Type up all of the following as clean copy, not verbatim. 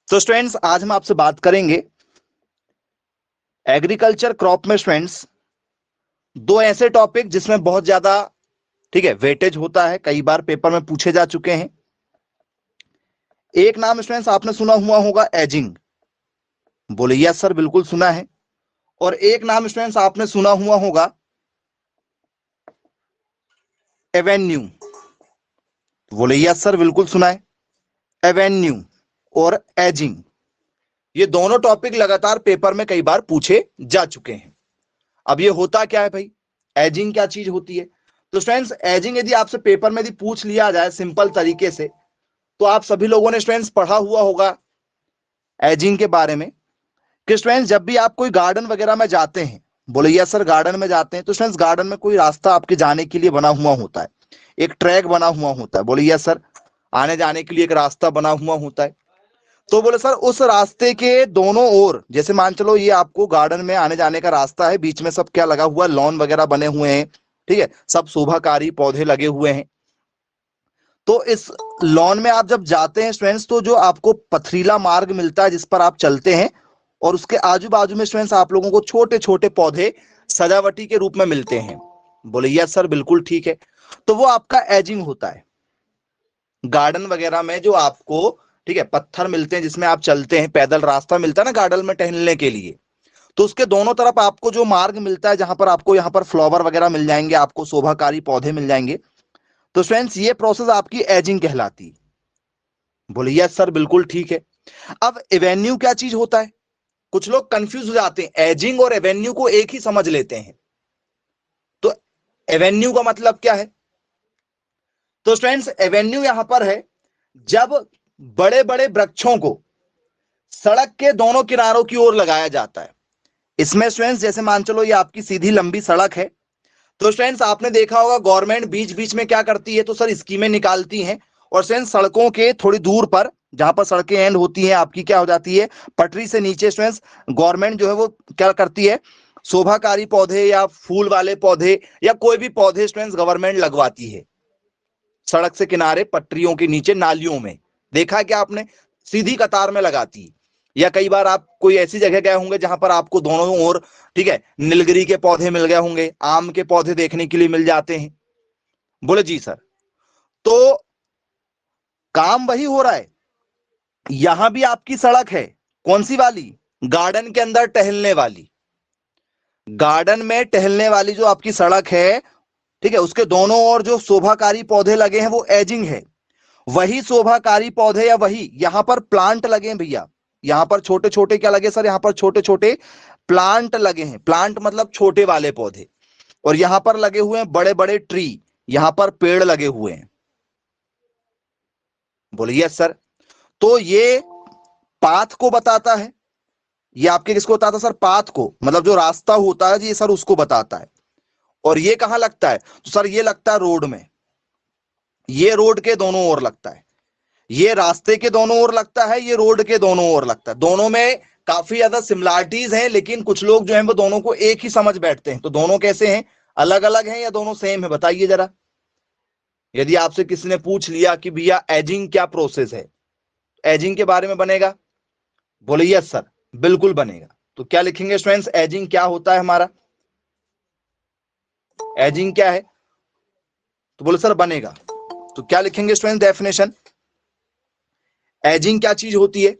तो स्टूडेंट्स आज हम आपसे बात करेंगे एग्रीकल्चर क्रॉप में स्टूडेंट्स दो ऐसे टॉपिक जिसमें बहुत ज्यादा ठीक है वेटेज होता है, कई बार पेपर में पूछे जा चुके हैं। एक नाम स्टूडेंट्स आपने सुना हुआ होगा एजिंग, बोले यस सर बिल्कुल सुना है। और एक नाम स्टूडेंट्स आपने सुना हुआ होगा एवेन्यू, बोले यस सर बिल्कुल सुना है। एवेन्यू और एजिंग, ये दोनों टॉपिक लगातार पेपर में कई बार पूछे जा चुके हैं। अब ये होता क्या है भाई, एजिंग क्या चीज होती है? तो स्टूडेंट्स एजिंग यदि आपसे पेपर में यदि पूछ लिया जाए सिंपल तरीके से, तो आप सभी लोगों ने स्टूडेंट्स पढ़ा हुआ होगा एजिंग के बारे में कि स्टूडेंट्स जब भी आप कोई गार्डन वगैरह में जाते हैं, बोले यस सर गार्डन में जाते हैं, तो स्टूडेंट्स गार्डन में कोई रास्ता आपके जाने के लिए बना हुआ होता है, एक ट्रैक बना हुआ होता है। बोले यस सर आने जाने के लिए एक रास्ता बना हुआ होता है। तो बोले सर उस रास्ते के दोनों ओर, जैसे मान चलो ये आपको गार्डन में आने जाने का रास्ता है, बीच में सब क्या लगा हुआ है, लॉन वगैरह बने हुए हैं, ठीक है, सब शोभाकारी पौधे लगे हुए हैं। तो इस लॉन में आप जब जाते हैं स्टूडेंट्स, तो जो आपको पथरीला मार्ग मिलता है जिस पर आप चलते हैं, और उसके आजू बाजू में स्टूडेंट्स आप लोगों को छोटे छोटे पौधे सजावटी के रूप में मिलते हैं। बोले यस सर बिल्कुल ठीक है। तो वो आपका एजिंग होता है। गार्डन वगैरह में जो आपको ठीक है पत्थर मिलते हैं जिसमें आप चलते हैं, पैदल रास्ता मिलता है ना गार्डन में टहलने के लिए, तो उसके दोनों तरफ आपको जो मार्ग मिलता है, जहां पर आपको यहाँ पर फ्लावर वगैरह मिल जाएंगे, आपको शोभाकारी पौधे मिल जाएंगे, तो स्टूडेंट्स ये प्रोसेस आपकी एजिंग कहलाती है। बोले यस सर बिल्कुल ठीक है। अब एवेन्यू क्या चीज होता है? कुछ लोग कंफ्यूज हो जाते हैं, एजिंग और एवेन्यू को एक ही समझ लेते हैं। तो एवेन्यू का मतलब क्या है? तो स्टूडेंट्स एवेन्यू यहां पर है जब बड़े बड़े वृक्षों को सड़क के दोनों किनारों की ओर लगाया जाता है। इसमें स्टूडेंट्स जैसे मान चलो ये आपकी सीधी लंबी सड़क है, तो स्टूडेंट्स आपने देखा होगा गवर्नमेंट बीच बीच में क्या करती है, तो सर स्कीमें निकालती हैं। और स्टूडेंट्स सड़कों के थोड़ी दूर पर जहां पर सड़कें एंड होती हैं आपकी क्या हो जाती है, पटरी से नीचे स्टूडेंट्स गवर्नमेंट जो है वो क्या करती है, शोभाकारी पौधे या फूल वाले पौधे या कोई भी पौधे स्टूडेंट्स गवर्नमेंट लगवाती है सड़क से किनारे, पटरियों के नीचे, नालियों में। देखा है क्या आपने, सीधी कतार में लगाती है। या कई बार आप कोई ऐसी जगह गए होंगे जहां पर आपको दोनों ओर ठीक है नीलगिरी के पौधे मिल गए होंगे, आम के पौधे देखने के लिए मिल जाते हैं। बोले जी सर। तो काम वही हो रहा है, यहां भी आपकी सड़क है, कौन सी वाली, गार्डन के अंदर टहलने वाली। गार्डन में टहलने वाली जो आपकी सड़क है, ठीक है, उसके दोनों ओर जो शोभाकारी पौधे लगे हैं वो एजिंग है। वही शोभाकारी पौधे या वही यहां पर प्लांट लगे हैं भैया, यहां पर छोटे छोटे क्या लगे सर, यहां पर छोटे छोटे प्लांट लगे हैं। प्लांट मतलब छोटे वाले पौधे। और यहां पर लगे हुए हैं बड़े बड़े ट्री, यहां पर पेड़ लगे हुए हैं। बोलिए यस सर। तो ये पाथ को बताता है, ये आपके किसको बताता है सर, पाथ को, मतलब जो रास्ता होता है ये सर उसको बताता है। और ये कहां लगता है, तो सर ये लगता है रोड में, ये रोड के दोनों ओर लगता है, ये रास्ते के दोनों ओर लगता है, ये रोड के दोनों ओर लगता है। दोनों में काफी ज्यादा सिमिलरिटीज हैं, लेकिन कुछ लोग जो हैं वो दोनों को एक ही समझ बैठते हैं। तो दोनों कैसे हैं, अलग अलग हैं या दोनों सेम है, बताइए जरा। यदि आपसे किसी ने पूछ लिया कि भैया एजिंग क्या प्रोसेस है, एजिंग के बारे में बनेगा, बोले यस सर बिल्कुल बनेगा। तो क्या लिखेंगे स्टूडेंट्स, एजिंग क्या होता है हमारा, एजिंग क्या है, तो बोले सर बनेगा। तो क्या लिखेंगे स्टूडेंट्स डेफिनेशन, एजिंग क्या चीज होती है?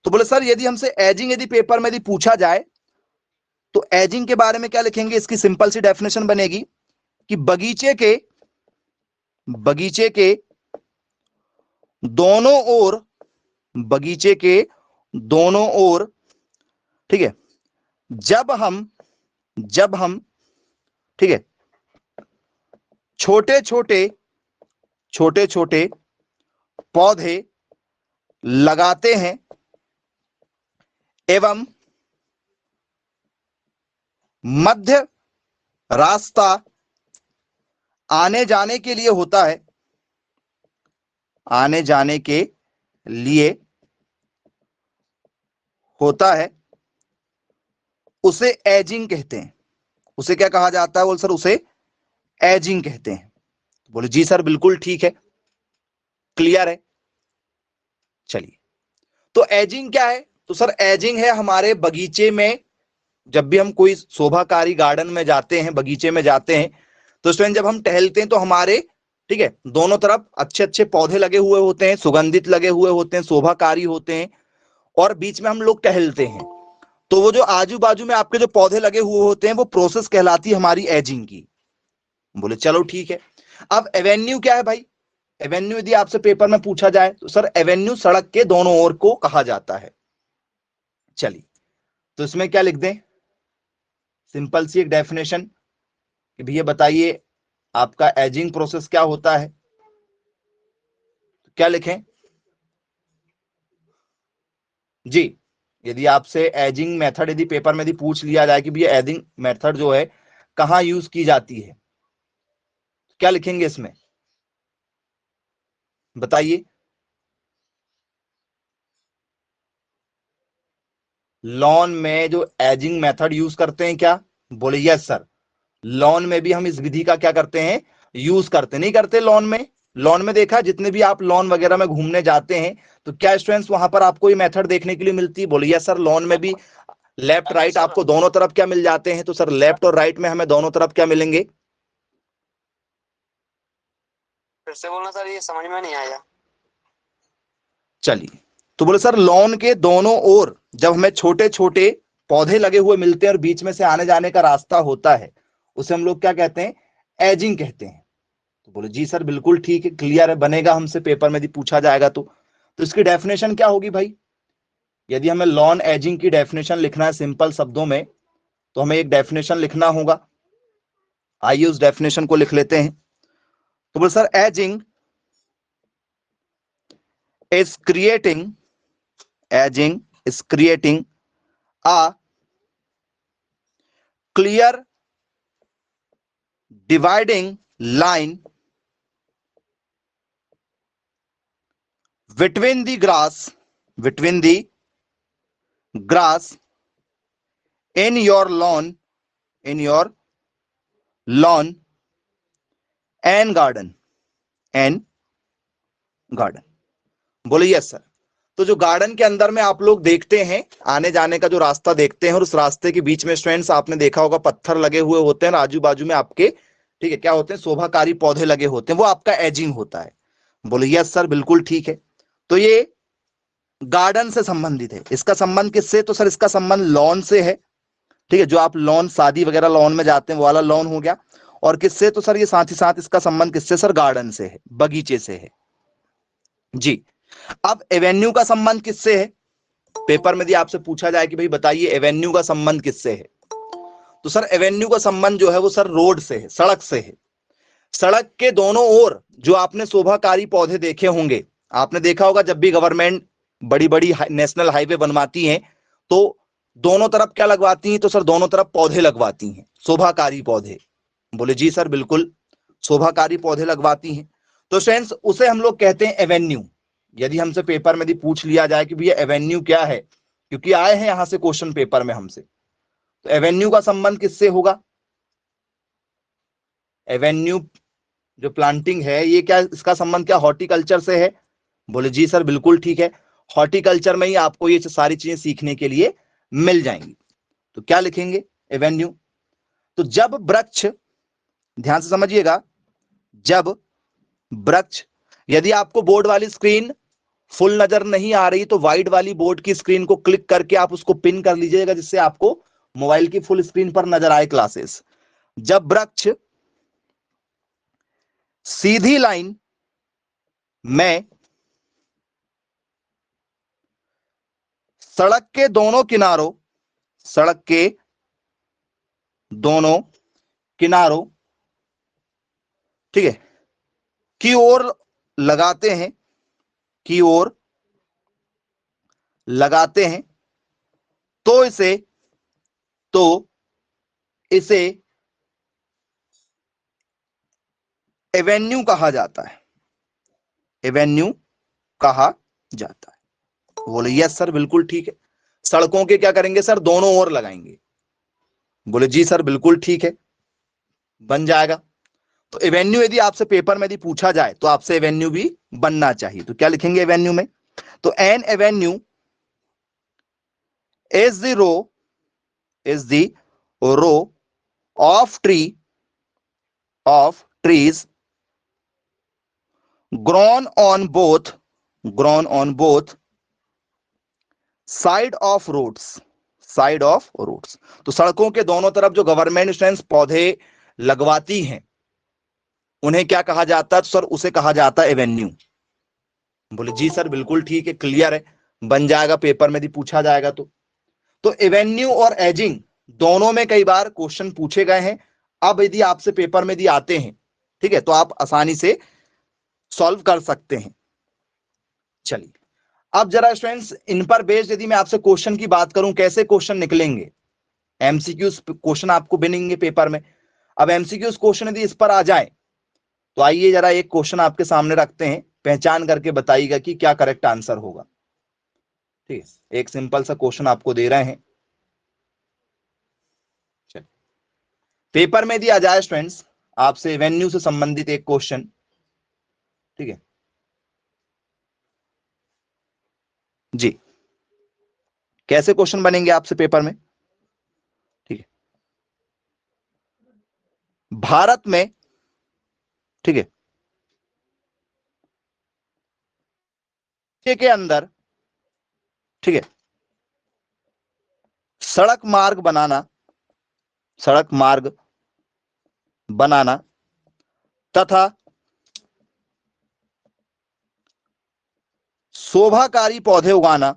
तो बोले सर यदि हमसे एजिंग यदि पेपर में यदि पूछा जाए, तो एजिंग के बारे में क्या लिखेंगे, इसकी सिंपल सी डेफिनेशन बनेगी कि बगीचे के दोनों ओर, बगीचे के दोनों ओर, ठीक है, जब हम ठीक है छोटे छोटे पौधे लगाते हैं एवं मध्य रास्ता आने जाने के लिए होता है, आने जाने के लिए होता है, उसे एजिंग कहते हैं। उसे क्या कहा जाता है, बोल सर उसे एजिंग कहते हैं। बोले जी सर बिल्कुल ठीक है, क्लियर है। चलिए तो एजिंग क्या है? तो सर एजिंग है हमारे बगीचे में, जब भी हम कोई शोभाकारी गार्डन में जाते हैं, बगीचे में जाते हैं, तो स्टूडेंट जब हम टहलते हैं तो हमारे, ठीक है, दोनों तरफ अच्छे अच्छे पौधे लगे हुए होते हैं, सुगंधित लगे हुए होते हैं, शोभाकारी होते हैं, और बीच में हम लोग टहलते हैं। तो वो जो आजू बाजू में आपके जो पौधे लगे हुए होते हैं, वो प्रोसेस कहलाती है हमारी एजिंग की। बोले चलो ठीक है। अब एवेन्यू क्या है भाई? एवेन्यू यदि आपसे पेपर में पूछा जाए तो सर एवेन्यू सड़क के दोनों ओर को कहा जाता है। चलिए, तो इसमें क्या लिख दें? सिंपल सी एक डेफिनेशन कि भैया बताइए आपका एजिंग प्रोसेस क्या होता है, तो क्या लिखें जी? यदि आपसे एजिंग मेथड यदि पेपर में यदि पूछ लिया जाए कि भैया एजिंग मेथड जो है कहां यूज की जाती है, तो क्या लिखेंगे इसमें? बताइए। लॉन में जो एजिंग मेथड यूज करते हैं क्या? बोले यस सर, लॉन में भी हम इस विधि का क्या करते हैं? यूज करते नहीं करते लॉन में? लॉन में देखा, जितने भी आप लॉन वगैरह में घूमने जाते हैं तो क्या स्टूडेंट्स वहां पर आपको ये मेथड देखने के लिए मिलती है? बोले यस सर, लॉन में भी लेफ्ट राइट आपको दोनों तरफ क्या मिल जाते हैं? तो सर लेफ्ट और राइट में हमें दोनों तरफ क्या मिलेंगे? फिर से बोलना सर, ये समझ में नहीं आया। चलिए, तो बोले सर लॉन के दोनों ओर जब हमें छोटे छोटे पौधे लगे हुए मिलते हैं और बीच में से आने जाने का रास्ता होता है, उसे हम लोग क्या कहते हैं? एजिंग कहते हैं। तो बोले जी सर बिल्कुल ठीक है, क्लियर है, बनेगा हमसे पेपर में यदि पूछा जाएगा तो इसकी डेफिनेशन क्या होगी भाई? यदि हमें लॉन एजिंग की डेफिनेशन लिखना है सिंपल शब्दों में, तो हमें एक डेफिनेशन लिखना होगा। आइए उस डेफिनेशन को लिख लेते हैं। तो बोले sir ageing is aging is creating a clear dividing line between the grass in your lawn and garden बोले यस सर। तो जो गार्डन के अंदर में आप लोग देखते हैं, आने जाने का जो रास्ता देखते हैं, और उस रास्ते के बीच में स्टूडेंट्स आपने देखा होगा पत्थर लगे हुए होते हैं, आजू बाजू में आपके, ठीक है, क्या होते हैं? शोभाकारी पौधे लगे होते हैं, वो आपका एजिंग होता है। बोले यस सर बिल्कुल ठीक है। तो ये गार्डन से संबंधित है। इसका संबंध किससे? तो सर इसका संबंध लॉन से है, ठीक है, जो आप लॉन, शादी वगैरह लॉन में जाते हैं वो वाला लॉन हो गया। और किससे? तो सर ये साथ ही साथ इसका संबंध किससे? सर गार्डन से है, बगीचे से है जी। अब एवेन्यू का संबंध किससे है? पेपर में यदि आपसे पूछा जाए कि भाई बताइए एवेन्यू का संबंध किससे है, तो सर एवेन्यू का संबंध जो है वो सर रोड से है, सड़क से है। सड़क के दोनों ओर जो आपने शोभाकारी पौधे देखे होंगे, आपने देखा होगा जब भी गवर्नमेंट बड़ी बड़ी नेशनल हाईवे बनवाती है तो दोनों तरफ क्या लगवाती है? तो सर दोनों तरफ पौधे लगवाती हैं, शोभाकारी पौधे। बोले जी सर बिल्कुल, शोभाकारी पौधे लगवाती हैं। तो फ्रेंड्स उसे हम लोग कहते हैं एवेन्यू। यदि हमसे पेपर में यदि पूछ लिया जाए कि भैया एवेन्यू क्या है, क्योंकि आए हैं यहां से क्वेश्चन पेपर में हमसे, तो एवेन्यू का संबंध किससे होगा? एवेन्यू जो प्लांटिंग है, ये क्या, इसका संबंध क्या हॉर्टिकल्चर से है? बोले जी सर बिल्कुल ठीक है, हॉर्टिकल्चर में ही आपको ये सारी चीजें सीखने के लिए मिल जाएंगी। तो क्या लिखेंगे? एवेन्यू। तो जब वृक्ष, ध्यान से समझिएगा, जब वृक्ष, यदि आपको बोर्ड वाली स्क्रीन फुल नजर नहीं आ रही तो वाइड वाली बोर्ड की स्क्रीन को क्लिक करके आप उसको पिन कर लीजिएगा, जिससे आपको मोबाइल की फुल स्क्रीन पर नजर आए क्लासेस। जब वृक्ष सीधी लाइन में सड़क के दोनों किनारों, सड़क के दोनों किनारों, ठीक है, की ओर लगाते हैं, की ओर लगाते हैं, तो इसे एवेन्यू कहा जाता है, एवेन्यू कहा जाता है। बोले यस सर बिल्कुल ठीक है। सड़कों के क्या करेंगे सर? दोनों ओर लगाएंगे। बोले जी सर बिल्कुल ठीक है, बन जाएगा। तो एवेन्यू यदि आपसे पेपर में यदि पूछा जाए तो आपसे एवेन्यू भी बनना चाहिए। तो क्या लिखेंगे एवेन्यू में? तो N Avenue is the row of trees grown on both side of roads. तो सड़कों के दोनों तरफ जो गवर्नमेंट स्टूडेंट्स पौधे लगवाती हैं उन्हें क्या कहा जाता है? तो सर उसे कहा जाता है एवेन्यू। बोले जी सर बिल्कुल ठीक है, क्लियर है, बन जाएगा, पेपर में भी पूछा जाएगा। तो एवेन्यू और एजिंग दोनों में कई बार क्वेश्चन पूछे गए हैं। अब यदि आपसे पेपर में यदि आते हैं, ठीक है, तो आप आसानी से सॉल्व कर सकते हैं। चलिए अब जरा स्टूडेंट्स इन पर बेस्ड यदि मैं आपसे क्वेश्चन की बात करूं, कैसे क्वेश्चन निकलेंगे, एमसीक्यूज क्वेश्चन आपको बनेंगे पेपर में। अब एमसीक्यूज क्वेश्चन यदि इस पर आ जाए तो आइए जरा एक क्वेश्चन आपके सामने रखते हैं, पहचान करके बताइएगा कि क्या करेक्ट आंसर होगा। ठीक है, एक सिंपल सा क्वेश्चन आपको दे रहे हैं, पेपर में यदि आ जाए स्टूडेंट्स आपसे एवेन्यू से संबंधित एक क्वेश्चन, ठीक है जी, कैसे क्वेश्चन बनेंगे आपसे पेपर में? ठीक है, भारत में, ठीक है, के अंदर, ठीक है, सड़क मार्ग बनाना तथा शोभाकारी पौधे उगाना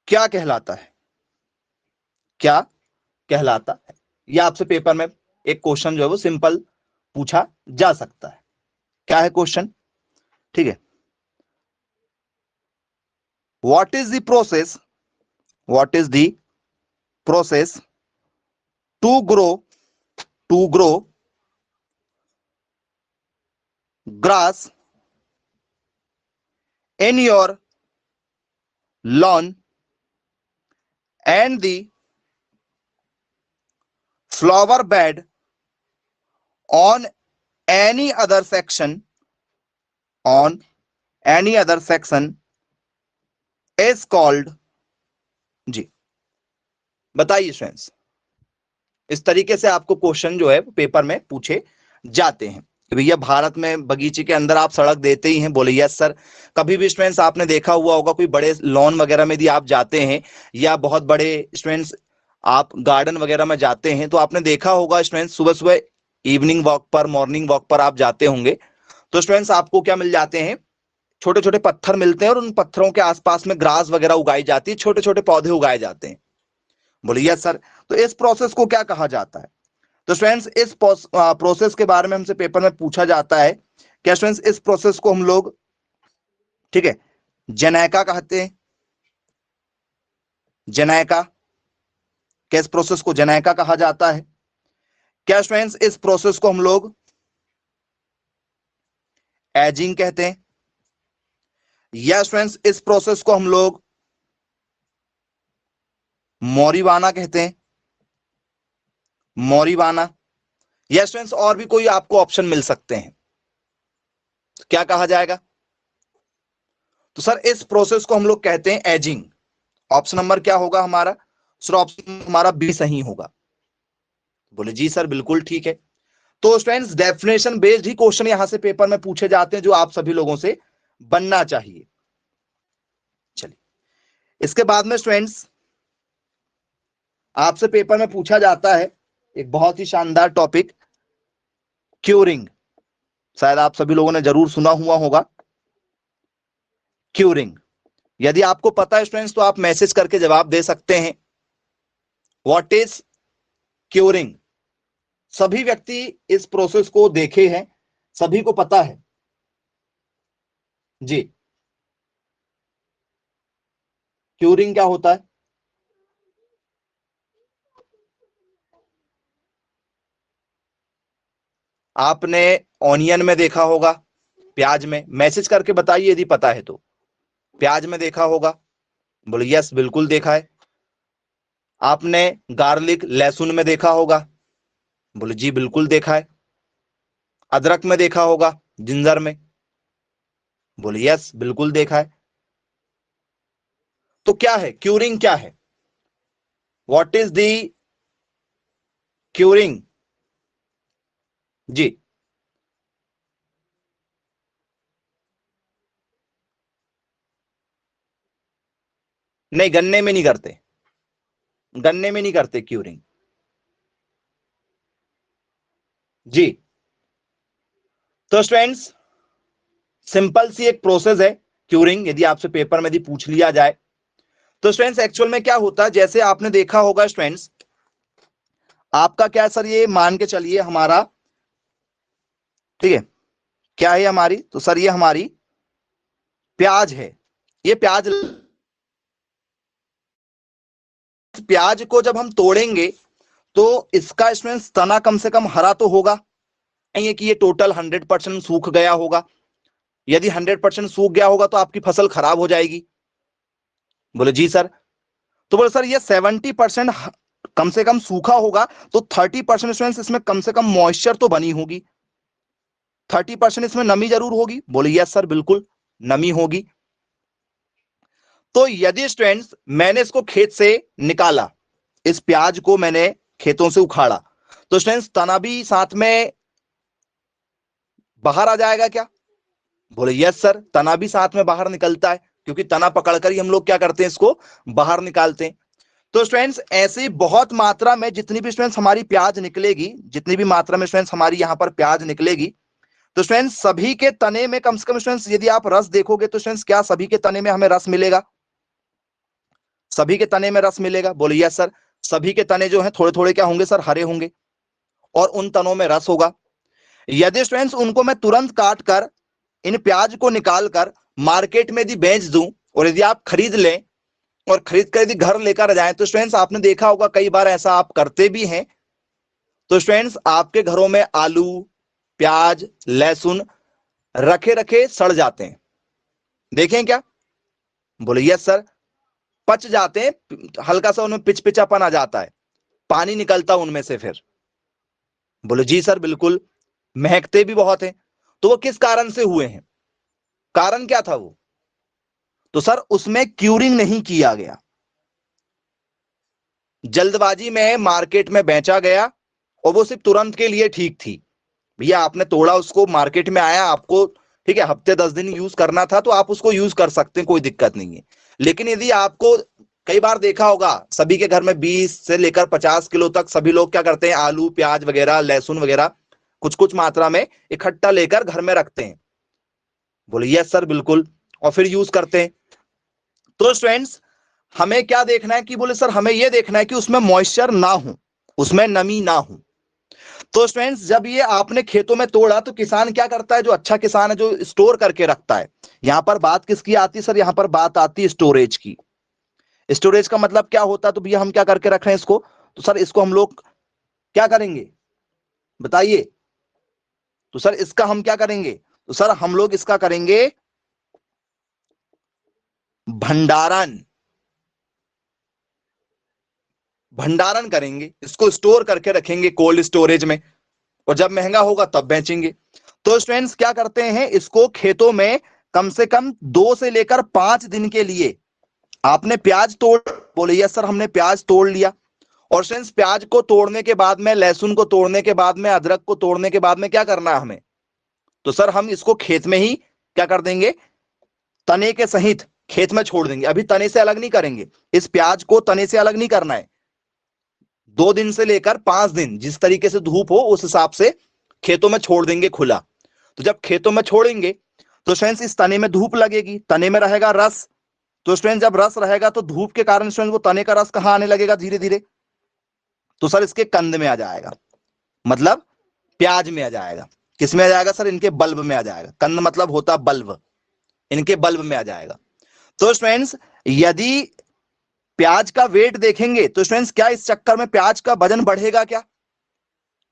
क्या कहलाता है? यह आपसे पेपर में एक क्वेश्चन जो है वो सिंपल पूछा जा सकता है। क्या है क्वेश्चन? ठीक है, what is the process to grow grass in your lawn and the flower bed on any other section is called? जी बताइए स्टूडेंट्स, इस तरीके से आपको क्वेश्चन जो है पेपर में पूछे जाते हैं कि भैया भारत में बगीचे के अंदर आप सड़क देते ही हैं। बोले यस सर। कभी भी स्टूडेंट्स आपने देखा हुआ होगा कोई बड़े लॉन वगैरह में यदि आप जाते हैं या बहुत बड़े स्टूडेंट्स आप गार्डन वगैरह में जाते हैं तो आपने देखा होगा स्टूडेंट्स सुबह सुबह इवनिंग वॉक पर, मॉर्निंग वॉक पर आप जाते होंगे तो स्टूडेंट्स आपको क्या मिल जाते हैं? छोटे छोटे पत्थर मिलते हैं और उन पत्थरों के आसपास में ग्रास वगैरह उगाई जाती है, छोटे छोटे पौधे उगाए जाते हैं। बोले यस सर। तो इस प्रोसेस को क्या कहा जाता है? तो स्टूडेंट्स इस प्रोसेस के बारे में हमसे पेपर में पूछा जाता है। क्या स्टूडेंट्स इस प्रोसेस को हम लोग, ठीक है, जनेका कहते हैं। जनेका, क्या इस प्रोसेस को जनेका कहा जाता है? क्या स्टूडेंट्स इस प्रोसेस को हम लोग एजिंग कहते हैं? या स्टूडेंट्स इस प्रोसेस को हम लोग मोरिवाना कहते हैं? मोरिवाना। या स्टूडेंट्स और भी कोई आपको ऑप्शन मिल सकते हैं, तो क्या कहा जाएगा? तो सर इस प्रोसेस को हम लोग कहते हैं एजिंग। ऑप्शन नंबर क्या होगा हमारा? सर ऑप्शन हमारा बी सही होगा। बोले जी सर बिल्कुल ठीक है। तो स्टूडेंट्स डेफिनेशन बेस्ड ही क्वेश्चन यहां से पेपर में पूछे जाते हैं जो आप सभी लोगों से बनना चाहिए। चलिए इसके बाद में स्टूडेंट्स आपसे पेपर में पूछा जाता है एक बहुत ही शानदार टॉपिक, क्यूरिंग। शायद आप सभी लोगों ने जरूर सुना हुआ होगा क्यूरिंग। यदि आपको पता है स्टूडेंट्स तो आप मैसेज करके जवाब दे सकते हैं। What is curing? सभी व्यक्ति इस प्रोसेस को देखे हैं, सभी को पता है जी। क्यूरिंग क्या होता है? आपने ऑनियन में देखा होगा, प्याज में, मैसेज करके बताइए यदि पता है तो। प्याज में देखा होगा? बोले यस बिल्कुल देखा है। आपने गार्लिक, लहसुन में देखा होगा? बोले जी बिल्कुल देखा है। अदरक में देखा होगा, जिंजर में? बोले यस, बिल्कुल देखा है। तो क्या है क्यूरिंग, क्या है, व्हाट इज दी क्यूरिंग जी? नहीं, गन्ने में नहीं करते, गन्ने में नहीं करते क्यूरिंग जी। तो स्टूडेंट्स, सिंपल सी एक प्रोसेस है क्यूरिंग, यदि आपसे पेपर में यदि पूछ लिया जाए तो स्टूडेंट्स एक्चुअल में क्या होता है, जैसे आपने देखा होगा स्टूडेंट्स, आपका क्या सर, ये मान के चलिए हमारा, ठीक है, क्या है हमारी, तो सर ये हमारी प्याज है। ये प्याज, प्याज को जब हम तोड़ेंगे तो इसका स्टूडेंट्स तना कम से कम हरा तो होगा नहीं है कि ये टोटल 100% सूख गया होगा। यदि 100% सूख गया होगा तो आपकी फसल खराब हो जाएगी। बोले जी सर। तो बोले सर ये 70% कम से कम सूखा होगा, तो 30% स्टूडेंट्स इसमें कम से कम मॉइस्चर तो बनी होगी, 30% इसमें नमी जरूर होगी। बोले यस सर, बिल्कुल नमी होगी। तो यदि स्टूडेंट्स मैंने इसको खेत से निकाला, इस प्याज को मैंने खेतों से उखाड़ा, तो स्टूडेंट्स तना भी साथ में बाहर आ जाएगा क्या? बोले यस सर, तना भी साथ में बाहर निकलता है, क्योंकि तना पकड़कर ही हम लोग क्या करते हैं, इसको बाहर निकालते हैं। तो स्टूडेंट्स ऐसी बहुत मात्रा में जितनी भी स्टूडेंट्स हमारी प्याज निकलेगी, जितनी भी मात्रा में स्टूडेंट्स हमारी यहां पर प्याज निकलेगी, तो स्टूडेंट्स सभी के तने में कम से कम स्टूडेंट्स यदि आप रस देखोगे तो स्टूडेंट्स क्या सभी के तने में हमें रस मिलेगा? सभी के तने में रस मिलेगा? बोले यस सर। सभी के तने जो हैं थोड़े थोड़े क्या होंगे सर, हरे होंगे, और उन तनों में रस होगा। यदि स्टूडेंट्स उनको मैं तुरंत काट कर, इन प्याज को निकाल कर मार्केट में यदि बेच दूं, और यदि आप खरीद लें और खरीद कर यदि घर लेकर जाएं, तो स्टूडेंट्स आपने देखा होगा कई बार ऐसा आप करते भी हैं, तो स्टूडेंट्स आपके घरों में आलू, प्याज, लहसुन रखे रखे सड़ जाते हैं, देखें क्या? बोले यस सर। पच जाते हैं, हल्का सा उनमें पिचपिचापन आ जाता है, पानी निकलता उनमें से फिर। बोले जी सर, बिल्कुल, महकते भी बहुत हैं। तो वो किस कारण से हुए हैं, कारण क्या था वो? तो सर उसमें क्यूरिंग नहीं किया गया, जल्दबाजी में मार्केट में बेचा गया, और वो सिर्फ तुरंत के लिए ठीक थी। भैया आपने तोड़ा, उसको मार्केट में आया, आपको ठीक है हफ्ते 10 दिन यूज करना था, तो आप उसको यूज कर सकते हैं, कोई दिक्कत नहीं है। लेकिन यदि आपको, कई बार देखा होगा सभी के घर में 20 से लेकर 50 किलो तक सभी लोग क्या करते हैं, आलू, प्याज वगैरह, लहसुन वगैरह कुछ कुछ मात्रा में इकट्ठा लेकर घर में रखते हैं। बोले यस सर, बिल्कुल, और फिर यूज करते हैं। तो स्टूडेंट्स हमें क्या देखना है कि, बोले सर हमें यह देखना है कि उसमें मॉइस्चर ना हो, उसमें नमी ना हो। तो स्टूडेंट्स जब ये आपने खेतों में तोड़ा, तो किसान क्या करता है, जो अच्छा किसान है, जो स्टोर करके रखता है। यहां पर बात किसकी आती है सर? यहां पर बात आती है स्टोरेज की। स्टोरेज का मतलब क्या होता है? तो भैया हम क्या करके रख रहे हैं इसको, तो सर इसको हम लोग क्या करेंगे बताइए? तो सर इसका हम क्या करेंगे? तो सर हम लोग इसका करेंगे भंडारण, भंडारण करेंगे, इसको स्टोर करके रखेंगे कोल्ड स्टोरेज में, और जब महंगा होगा तब बेचेंगे। तो स्टूडेंट्स क्या करते हैं, इसको खेतों में कम से कम 2 से लेकर 5 दिन के लिए, आपने प्याज तोड़, बोले यस सर हमने प्याज तोड़ लिया, और स्टूडेंट्स प्याज को तोड़ने के बाद में, लहसुन को तोड़ने के बाद में, अदरक को तोड़ने के बाद में क्या करना है हमें? तो सर हम इसको खेत में ही क्या कर देंगे, तने के सहित खेत में छोड़ देंगे। अभी तने से अलग नहीं करेंगे, इस प्याज को तने से अलग नहीं करना है। 2 दिन से लेकर 5 दिन जिस तरीके से धूप हो उस हिसाब से खेतों में छोड़ देंगे खुला। तो जब खेतों में छोड़ेंगे तो स्टूडेंट्स इस तने में धूप लगेगी, तने में रहेगा रस। तो स्टूडेंट जब रस रहेगा तो धूप के कारण स्टूडेंट वो तने का रस कहां आने लगेगा धीरे धीरे? तो सर इसके कंद में आ जाएगा, मतलब प्याज में आ जाएगा। किस में आ जाएगा सर? इनके बल्ब में आ जाएगा। कंद मतलब होता बल्ब, इनके बल्ब में आ जाएगा। तो स्टूडेंट्स यदि प्याज का वेट देखेंगे तो स्टूडेंट्स क्या इस चक्कर में प्याज का वजन बढ़ेगा क्या?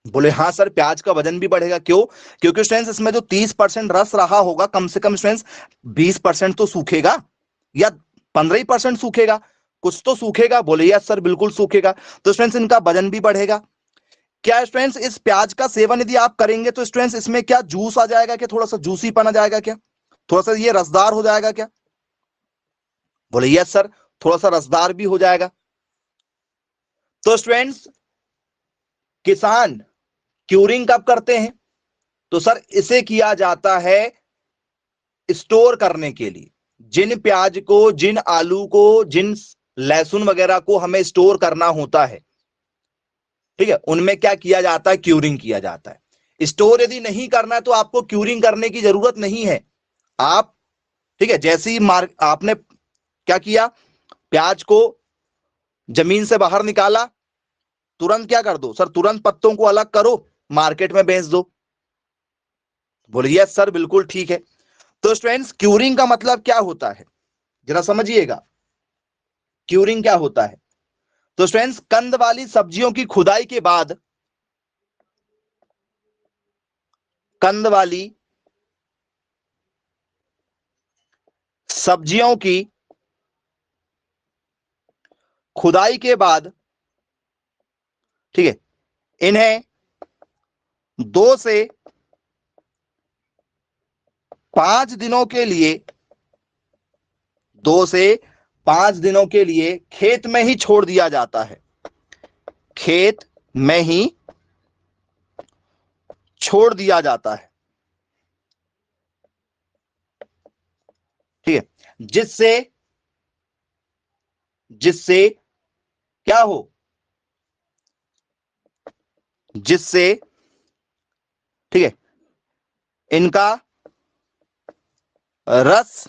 बोले हाँ सर, प्याज का वजन भी बढ़ेगा। क्यों? क्योंकि स्टूडेंट्स इसमें जो 30% रस रहा होगा, कम से कम स्टूडेंट्स 20% तो सूखेगा, या 15% सूखेगा, कुछ तो सूखेगा। बोले यस सर, बिल्कुल सूखेगा। तो स्टूडेंट्स इनका वजन भी बढ़ेगा। क्या स्टूडेंट्स इस प्याज का सेवन यदि आप करेंगे तो स्टूडेंट्स इसमें क्या जूस आ जाएगा, क्या थोड़ा सा जूसीपन आ जाएगा क्या? थोड़ा सा ये रसदार हो जाएगा क्या? बोले यस सर, थोड़ा सा रसदार भी हो जाएगा। तो स्टूडेंट्स, किसान क्यूरिंग कब करते हैं? तो सर इसे किया जाता है स्टोर करने के लिए। जिन प्याज को, जिन आलू को, जिन लहसुन वगैरह को हमें स्टोर करना होता है, ठीक है, उनमें क्या किया जाता है? क्यूरिंग किया जाता है। स्टोर यदि नहीं करना है तो आपको क्यूरिंग करने की जरूरत नहीं है। आप, ठीक है, जैसे ही आपने क्या किया, प्याज को जमीन से बाहर निकाला, तुरंत क्या कर दो सर? तुरंत पत्तों को अलग करो, मार्केट में बेच दो। बोलिए यस सर, बिल्कुल ठीक है। तो स्टूडेंट्स, क्यूरिंग का मतलब क्या होता है, जरा समझिएगा। क्यूरिंग क्या होता है? तो स्टूडेंट्स, कंद वाली सब्जियों की खुदाई के बाद, कंद वाली सब्जियों की खुदाई के बाद, ठीक है, इन्हें 2 से 5 दिनों के लिए, 2 से 5 दिनों के लिए खेत में ही छोड़ दिया जाता है। खेत में ही छोड़ दिया जाता है, ठीक है, जिससे जिससे क्या हो? जिससे, ठीक है, इनका रस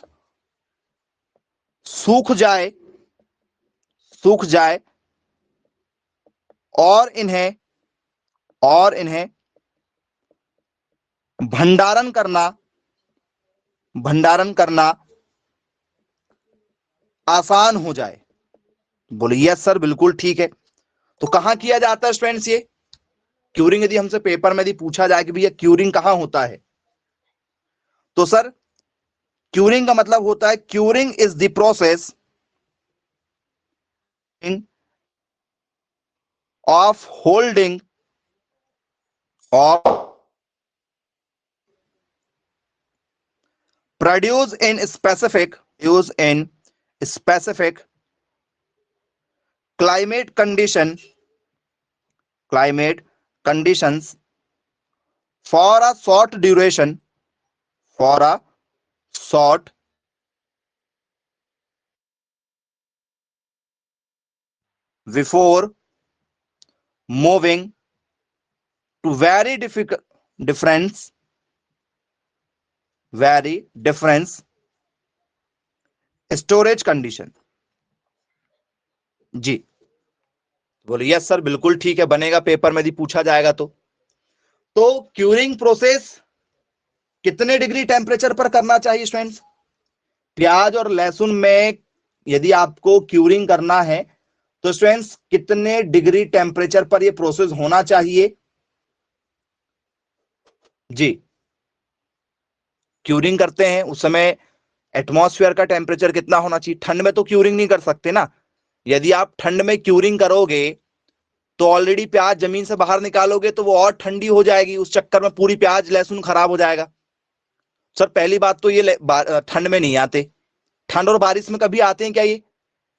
सूख जाए, सूख जाए, और इन्हें भंडारण करना, भंडारण करना आसान हो जाए। बोलिए यस सर, बिल्कुल ठीक है। तो कहां किया जाता है स्टूडेंट्स ये क्यूरिंग? यदि हमसे पेपर में यदि पूछा जाए कि भैया क्यूरिंग कहां होता है, तो सर क्यूरिंग का मतलब होता है, curing is the process of holding of produce in specific use in specific climate conditions for a short duration, for a short before moving to very different storage condition। जी, बोलिए yes sir, बिल्कुल ठीक है, बनेगा paper में यदि पूछा जाएगा तो क्यूरिंग प्रोसेस कितने डिग्री टेम्परेचर पर करना चाहिए स्टूडेंट्स? प्याज और लहसुन में यदि आपको क्यूरिंग करना है तो स्टूडेंट्स कितने डिग्री टेम्परेचर पर यह प्रोसेस होना चाहिए? जी, क्यूरिंग करते हैं उस समय एटमॉस्फेयर का टेम्परेचर कितना होना चाहिए? ठंड में तो क्यूरिंग नहीं कर सकते ना। यदि आप ठंड में क्यूरिंग करोगे तो ऑलरेडी प्याज जमीन से बाहर निकालोगे तो वो और ठंडी हो जाएगी, उस चक्कर में पूरी प्याज लहसुन खराब हो जाएगा। सर पहली बात तो ये ठंड में नहीं आते, ठंड और बारिश में कभी आते हैं क्या ये?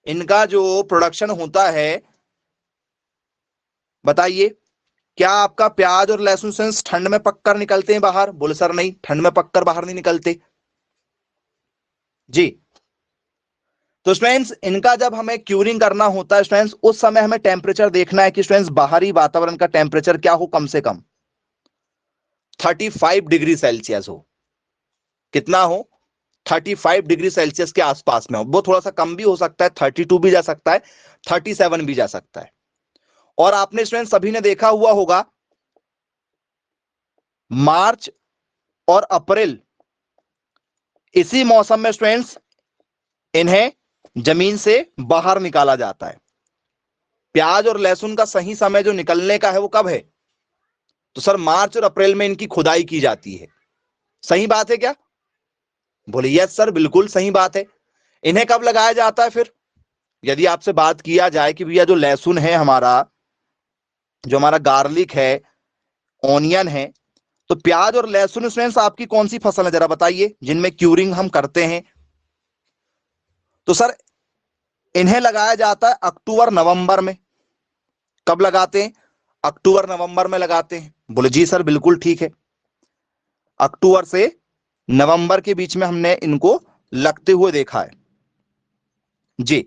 इनका जो प्रोडक्शन होता है, बताइए, क्या आपका प्याज और लहसुन सेंस ठंड में पककर निकलते हैं बाहर? बोले सर नहीं, ठंड में पककर बाहर नहीं निकलते। जी, तो स्टूडेंट्स इनका जब हमें क्यूरिंग करना होता है स्टूडेंट्स, उस समय हमें टेम्परेचर देखना है कि स्टूडेंट्स बाहरी वातावरण का टेम्परेचर क्या हो, कम से कम 35 डिग्री सेल्सियस हो। कितना हो? 35 डिग्री सेल्सियस के आसपास में हो। वो थोड़ा सा कम भी हो सकता है, 32 भी जा सकता है, 37 भी जा सकता है। और आपने स्टूडेंट सभी ने देखा हुआ होगा, मार्च और अप्रैल, इसी मौसम में स्टूडेंट्स इन्हें जमीन से बाहर निकाला जाता है। प्याज और लहसुन का सही समय जो निकलने का है वो कब है? तो सर मार्च और अप्रैल में इनकी खुदाई की जाती है। सही बात है क्या? बोलिए यस सर, बिल्कुल सही बात है। इन्हें कब लगाया जाता है फिर? यदि आपसे बात किया जाए कि भैया जो लहसुन है हमारा, जो हमारा गार्लिक है, ऑनियन है, तो प्याज और लहसुन स्टूडेंट्स आपकी कौन सी फसल है जरा बताइए जिनमें क्यूरिंग हम करते हैं? तो सर इन्हें लगाया जाता है अक्टूबर नवंबर में। कब लगाते हैं? अक्टूबर नवंबर में लगाते हैं। बोले जी सर बिल्कुल ठीक है, अक्टूबर से नवंबर के बीच में हमने इनको लगते हुए देखा है जी।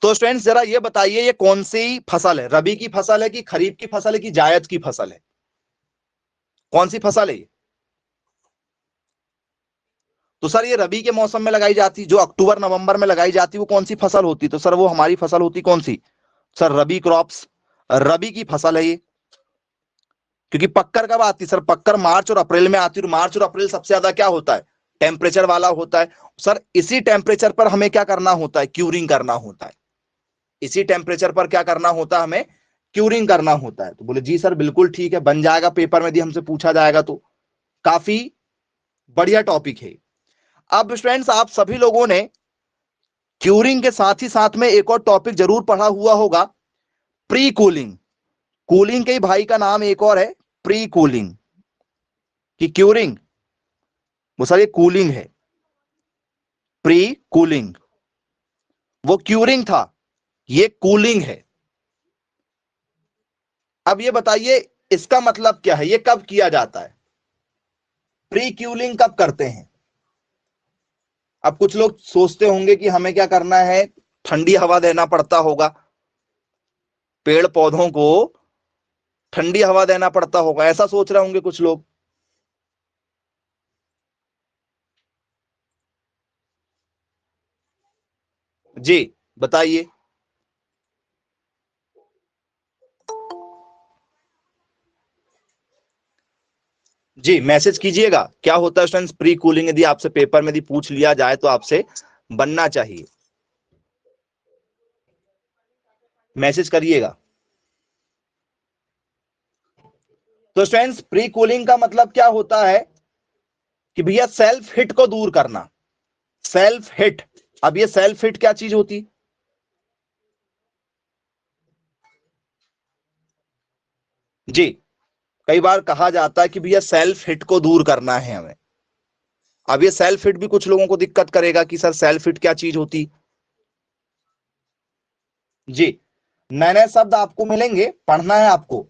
तो स्टूडेंट्स जरा ये बताइए ये कौन सी फसल है? रबी की फसल है कि खरीफ की फसल है कि जायद की फसल है? कौन सी फसल है ये? तो सर ये रबी के मौसम में लगाई जाती, जो अक्टूबर नवंबर में लगाई जाती वो कौन सी फसल होती? तो सर वो हमारी फसल होती कौन सी? सर रबी क्रॉप्स, रबी की फसल है ये। क्योंकि पक्कर कब आती सर? पक्कर मार्च और अप्रैल में आती, और मार्च और अप्रैल सबसे ज्यादा क्या होता है? टेम्परेचर वाला होता है। सर इसी टेम्परेचर पर हमें क्या करना होता है? क्यूरिंग करना होता है। इसी टेम्परेचर पर क्या करना होता है? हमें क्यूरिंग करना होता है। तो बोले जी सर बिल्कुल ठीक है, बन जाएगा पेपर में यदि हमसे पूछा जाएगा तो। काफी बढ़िया टॉपिक है। अब स्टूडेंट्स आप सभी लोगों ने क्यूरिंग के साथ ही साथ में एक और टॉपिक जरूर पढ़ा हुआ होगा, प्री कूलिंग। कूलिंग के भाई का नाम एक और है प्री कूलिंग, कि क्यूरिंग वो सर ये कूलिंग है, प्री कूलिंग वो क्यूरिंग था, ये कूलिंग है। अब ये बताइए इसका मतलब क्या है, ये कब किया जाता है? प्री क्यूलिंग कब करते हैं? अब कुछ लोग सोचते होंगे कि हमें क्या करना है, ठंडी हवा देना पड़ता होगा, पेड़ पौधों को ठंडी हवा देना पड़ता होगा, ऐसा सोच रहे होंगे कुछ लोग। जी बताइए। जी मैसेज कीजिएगा क्या होता है स्टूडेंट्स प्री कूलिंग, यदि आपसे पेपर में यदि पूछ लिया जाए तो आपसे बनना चाहिए, मैसेज करिएगा। तो स्टूडेंट्स प्री कूलिंग का मतलब क्या होता है कि भैया सेल्फ हिट को दूर करना, सेल्फ हिट। अब ये सेल्फ हिट क्या चीज होती? जी कई बार कहा जाता है कि भैया सेल्फ हिट को दूर करना है हमें। अब ये सेल्फ हिट भी कुछ लोगों को दिक्कत करेगा कि सर सेल्फ हिट क्या चीज होती। जी नए नए शब्द आपको मिलेंगे, पढ़ना है आपको।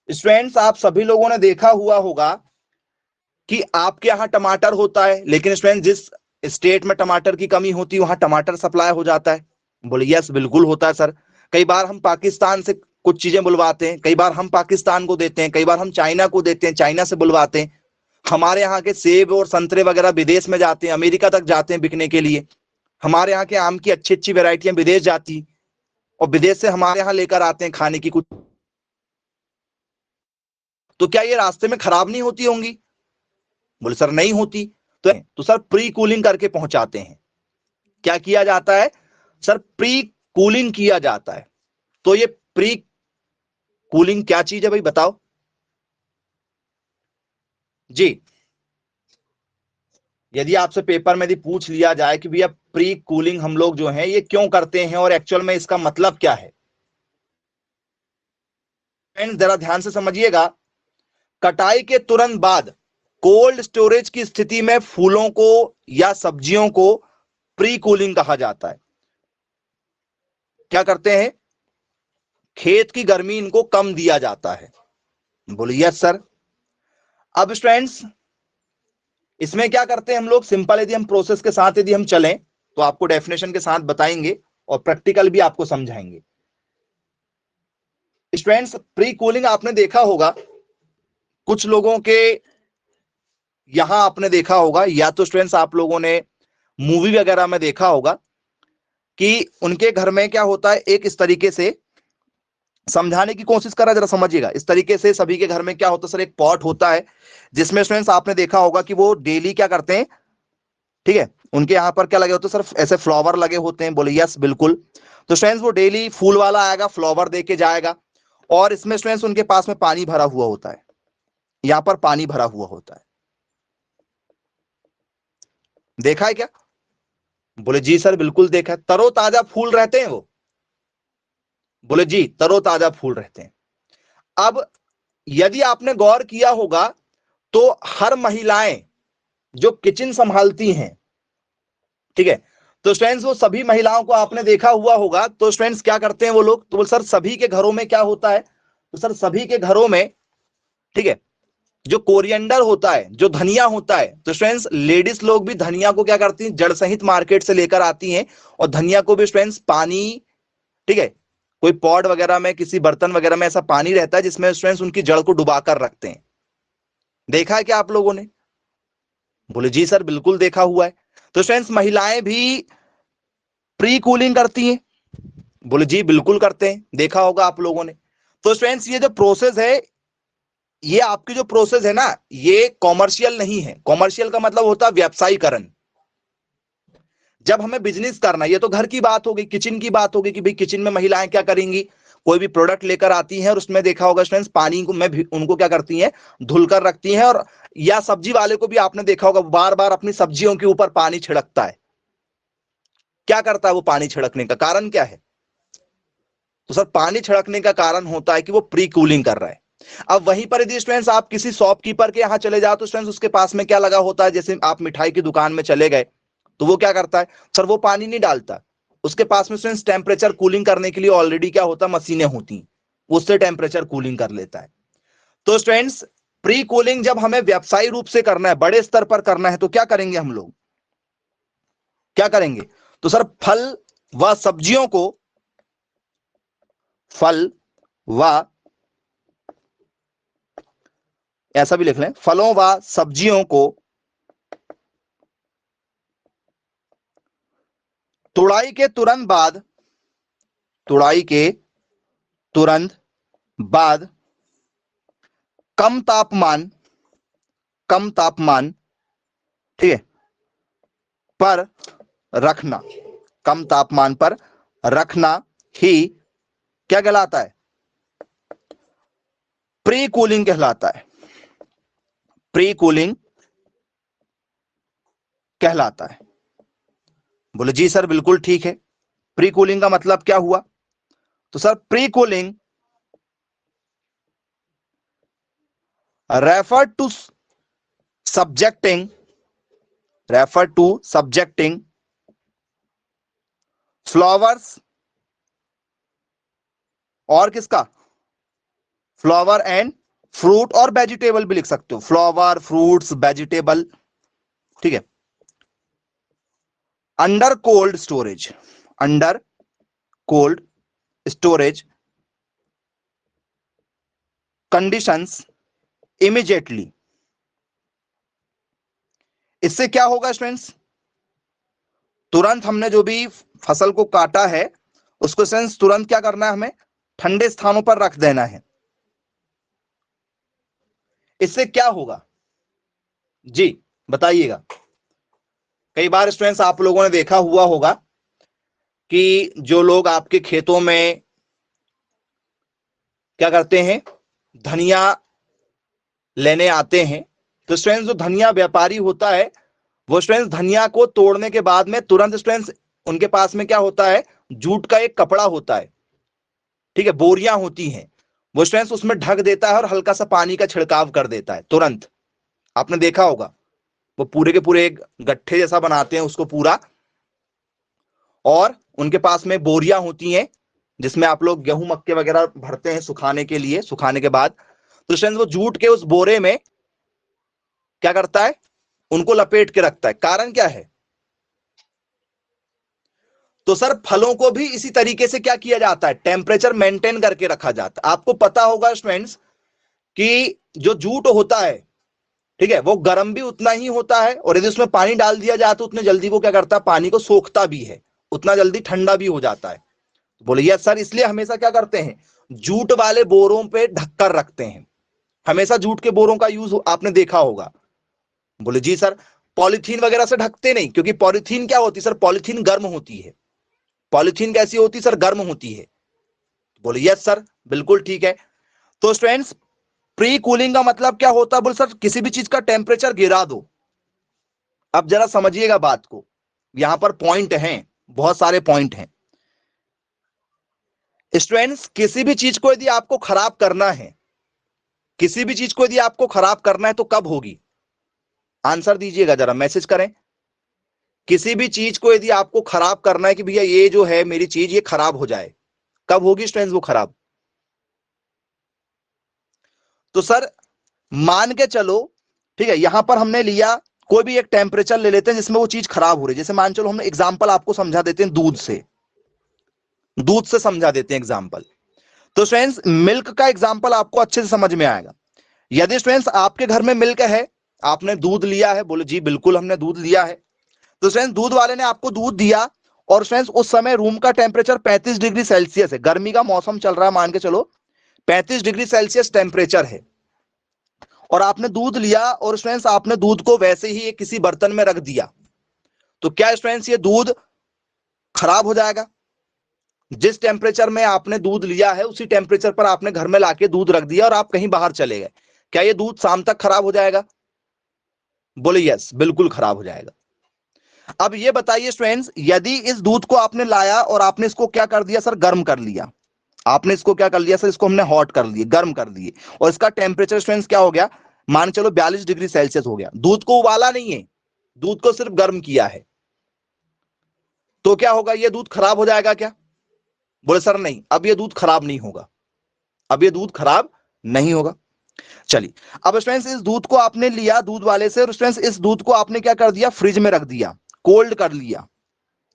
स्टूडेंट्स आप सभी लोगों ने देखा हुआ होगा कि आपके यहां टमाटर होता है, लेकिन स्टूडेंट जिस स्टेट में टमाटर की कमी होती है वहां टमाटर सप्लाई हो जाता है। बोले यस बिल्कुल होता है सर। कई बार हम पाकिस्तान से कुछ चीजें बुलवाते हैं, कई बार हम पाकिस्तान को देते हैं, कई बार हम चाइना को देते हैं, चाइना से बुलवाते हैं। हमारे यहाँ के सेब और संतरे वगैरह विदेश में जाते हैं, अमेरिका तक जाते हैं बिकने के लिए। हमारे यहाँ के आम की अच्छी अच्छी वेराइटियां विदेश जाती, और विदेश से हमारे यहाँ लेकर आते हैं खाने की कुछ। तो क्या ये रास्ते में खराब नहीं होती होंगी? बोले सर नहीं होती। तो सर प्री कूलिंग करके पहुंचाते हैं। क्या किया जाता है सर? प्री कूलिंग किया जाता है। तो ये प्री कूलिंग क्या चीज है भाई बताओ जी। यदि आपसे पेपर में यदि पूछ लिया जाए कि भैया प्री कूलिंग हम लोग जो है ये क्यों करते हैं और एक्चुअल में इसका मतलब क्या है, फ्रेंड्स जरा ध्यान से समझिएगा। कटाई के तुरंत बाद कोल्ड स्टोरेज की स्थिति में फूलों को या सब्जियों को प्री कूलिंग कहा जाता है। क्या करते हैं? खेत की गर्मी इनको कम दिया जाता है। बोलिए यस सर। अब स्टूडेंट्स इसमें क्या करते हैं हम लोग, सिंपल यदि हम प्रोसेस के साथ यदि हम चलें तो आपको डेफिनेशन के साथ बताएंगे और प्रैक्टिकल भी आपको समझाएंगे। स्टूडेंट्स प्री कूलिंग आपने देखा होगा कुछ लोगों के यहां, आपने देखा होगा या तो स्टूडेंट्स आप लोगों ने मूवी वगैरह में देखा होगा कि उनके घर में क्या होता है, एक इस तरीके से समझाने की कोशिश करा, जरा समझिएगा। इस तरीके से सभी के घर में क्या होता है सर, एक पॉट होता है जिसमें स्टूडेंट्स आपने देखा होगा कि वो डेली क्या करते हैं, ठीक है, उनके यहाँ पर क्या लगे होते हैं सर, ऐसे फ्लावर लगे होते हैं। बोले यस बिल्कुल। तो स्टूडेंट्स वो डेली फूल वाला आएगा, फ्लावर दे के जाएगा, और इसमें स्टूडेंट्स उनके पास में पानी भरा हुआ होता है, यहाँ पर पानी भरा हुआ होता है। देखा है क्या? बोले जी सर बिल्कुल देखा है। तरोताजा फूल रहते हैं वो? बोले जी तरोताजा फूल रहते हैं। अब यदि आपने गौर किया होगा तो हर महिलाएं जो किचन संभालती हैं, ठीक है, तो स्टूडेंट्स वो सभी महिलाओं को आपने देखा हुआ होगा, तो स्टूडेंट्स क्या करते हैं वो लोग, तो सर सभी के घरों में क्या होता है, तो सर सभी के घरों में, ठीक है, जो कोरिएंडर होता है, जो धनिया होता है, तो स्टूडेंट्स लेडीज लोग भी धनिया को क्या करती हैं, जड़ सहित मार्केट से लेकर आती हैं, और धनिया को भी स्टूडेंट्स पानी, ठीक है, कोई पॉट वगैरह में, किसी बर्तन वगैरह में ऐसा पानी रहता है जिसमें स्टूडेंट्स उनकी जड़ को डुबाकर रखते हैं। देखा है क्या आप लोगों ने? बोले जी सर बिल्कुल देखा हुआ है। तो स्टूडेंट्स महिलाएं भी प्री कूलिंग करती हैं? बोले जी बिल्कुल करते हैं, देखा होगा आप लोगों ने। तो स्टूडेंट्स ये जो प्रोसेस है, ये आपकी जो प्रोसेस है ना, ये कॉमर्शियल नहीं है। कॉमर्शियल का मतलब होता है व्यवसायीकरण। जब हमें बिजनेस करना है, ये तो घर की बात होगी, किचन की बात होगी कि भाई किचन में महिलाएं क्या करेंगी, कोई भी प्रोडक्ट लेकर आती हैं और उसमें देखा होगा स्टूडेंट्स पानी को में भी उनको क्या करती हैं, धुलकर रखती हैं, और या सब्जी वाले को भी आपने देखा होगा बार बार अपनी सब्जियों के ऊपर पानी छिड़कता है। क्या करता है वो पानी छिड़कने का कारण क्या है? तो सर पानी छिड़कने का कारण होता है कि वो प्री कूलिंग कर रहा है। अब वहीं पर यदि स्टूडेंट्स आप किसी शॉपकीपर के यहां चले जाओ तो स्टूडेंट्स उसके पास में क्या लगा होता है, जैसे आप मिठाई की दुकान में चले गए तो वो क्या करता है, सर वो पानी नहीं डालता, उसके पास में स्टूडेंट्स टेम्परेचर कूलिंग करने के लिए ऑलरेडी क्या होता है, मशीनें होती हैं, उससे टेम्परेचर कूलिंग कर लेता है। तो स्टूडेंट्स प्री कूलिंग जब हमें व्यवसायी रूप से करना है, बड़े स्तर पर करना है, तो क्या करेंगे हम लोग, क्या करेंगे, तो सर फल व सब्जियों को, फल व, ऐसा भी लिख लें, फलों व सब्जियों को तुड़ाई के तुरंत बाद, तुड़ाई के तुरंत बाद कम तापमान, कम तापमान, ठीक है, पर रखना, कम तापमान पर रखना ही क्या कहलाता है, प्री कूलिंग कहलाता है, प्री कूलिंग कहलाता है। बोले जी सर बिल्कुल ठीक है। प्री कूलिंग का मतलब क्या हुआ, तो sir pre cooling refer to subjecting, refer to subjecting flowers, और किसका, फ्लावर एंड फ्रूट, और वेजिटेबल भी लिख सकते हो, फ्लावर फ्रूट्स वेजिटेबल, ठीक है, under cold storage, under cold storage conditions immediately. इससे क्या होगा स्टूडेंट्स, तुरंत हमने जो भी फसल को काटा है उसको सेंस तुरंत क्या करना है, हमें ठंडे स्थानों पर रख देना है। इससे क्या होगा जी बताइएगा। कई बार स्टूडेंट्स आप लोगों ने देखा हुआ होगा कि जो लोग आपके खेतों में क्या करते हैं, धनिया लेने आते हैं, तो स्टूडेंट्स जो धनिया व्यापारी होता है वो स्टूडेंट्स धनिया को तोड़ने के बाद में तुरंत स्टूडेंट्स उनके पास में क्या होता है, जूट का एक कपड़ा होता है, ठीक है, बोरियां होती हैं, वो स्टूडेंट्स उसमें ढक देता है और हल्का सा पानी का छिड़काव कर देता है तुरंत। आपने देखा होगा वो पूरे के पूरे एक गट्ठे जैसा बनाते हैं उसको पूरा, और उनके पास में बोरियां होती हैं जिसमें आप लोग गेहूं मक्के वगैरह भरते हैं सुखाने के लिए, सुखाने के बाद तो स्टूडेंट्स वो जूट के उस बोरे में क्या करता है, उनको लपेट के रखता है। कारण क्या है, तो सर फलों को भी इसी तरीके से क्या किया जाता है, टेम्परेचर मेंटेन करके रखा जाता है। आपको पता होगा स्टूडेंट्स कि जो जूट होता है, ठीक है, वो गर्म भी उतना ही होता है, और यदि उसमें पानी डाल दिया जाए तो उतने जल्दी वो क्या करता है, पानी को सोखता भी है, उतना जल्दी ठंडा भी हो जाता है। बोले यस सर, इसलिए हमेशा क्या करते हैं, जूट वाले बोरों पे ढककर रखते हैं, हमेशा जूट के बोरों का यूज आपने देखा होगा। बोले जी सर, पॉलिथीन वगैरह से ढकते नहीं, क्योंकि पॉलिथीन क्या होती है सर, पॉलिथीन गर्म होती है। पॉलिथीन कैसी होती है सर, गर्म होती है। बोले यस सर बिल्कुल ठीक है। तो स्टूडेंट्स प्री कूलिंग का मतलब क्या होता है, बोले सर किसी भी चीज का टेम्परेचर गिरा दो। अब जरा समझिएगा बात को, यहां पर पॉइंट हैं, बहुत सारे पॉइंट हैं स्टूडेंट्स। किसी भी चीज को यदि आपको खराब करना है, किसी भी चीज को यदि आपको खराब करना है तो कब होगी? आंसर दीजिएगा जरा, मैसेज करें। किसी भी चीज को यदि आपको खराब करना है कि भैया ये जो है मेरी चीज ये खराब हो जाए, कब होगी स्टूडेंट्स वो खराब? तो सर मान के चलो, ठीक है, यहां पर हमने लिया कोई भी एक टेम्परेचर ले लेते हैं जिसमें वो चीज खराब हो रही है। जैसे मान चलो हमने एग्जांपल आपको समझा देते हैं दूध से समझा देते हैं एग्जांपल। तो स्टूडेंट्स मिल्क का एग्जांपल आपको अच्छे से समझ में आएगा। यदि स्टूडेंट्स आपके घर में मिल्क है, आपने दूध लिया है, बोले जी बिल्कुल हमने दूध लिया है। तो स्टूडेंट्स दूध वाले ने आपको दूध दिया और स्टूडेंट्स उस समय रूम का टेम्परेचर 35 डिग्री सेल्सियस है, गर्मी का मौसम चल रहा है, मान के चलो 35 डिग्री सेल्सियस टेम्परेचर है, और आपने दूध लिया और स्टूडेंट्स आपने दूध को वैसे ही किसी बर्तन में रख दिया। तो क्या स्टूडेंट्स ये दूध खराब हो जाएगा? जिस टेम्परेचर में आपने दूध लिया है उसी टेम्परेचर पर आपने घर में लाके दूध रख दिया और आप कहीं बाहर चले गए, क्या ये दूध शाम तक खराब हो जाएगा? बोले यस, बिल्कुल खराब हो जाएगा। अब ये बताइए स्टूडेंट्स, यदि इस दूध को आपने लाया और आपने इसको क्या कर दिया सर, गर्म कर लिया। आपने इसको क्या कर लिया सर, इसको हमने हॉट कर लिए, गर्म कर दिए, और इसका टेम्परेचर स्टूडेंट्स क्या हो गया, मान चलो 42 डिग्री सेल्सियस हो गया। दूध को उबाला नहीं है, दूध को सिर्फ गर्म किया है। तो क्या होगा, ये दूध खराब हो जाएगा क्या? बोले सर नहीं, अब ये दूध खराब नहीं होगा, अब ये दूध खराब नहीं होगा। चलिए अब स्टूडेंट्स इस दूध को आपने लिया दूध वाले से, और स्टूडेंट्स इस दूध को आपने क्या कर दिया, फ्रिज में रख दिया, कोल्ड कर लिया।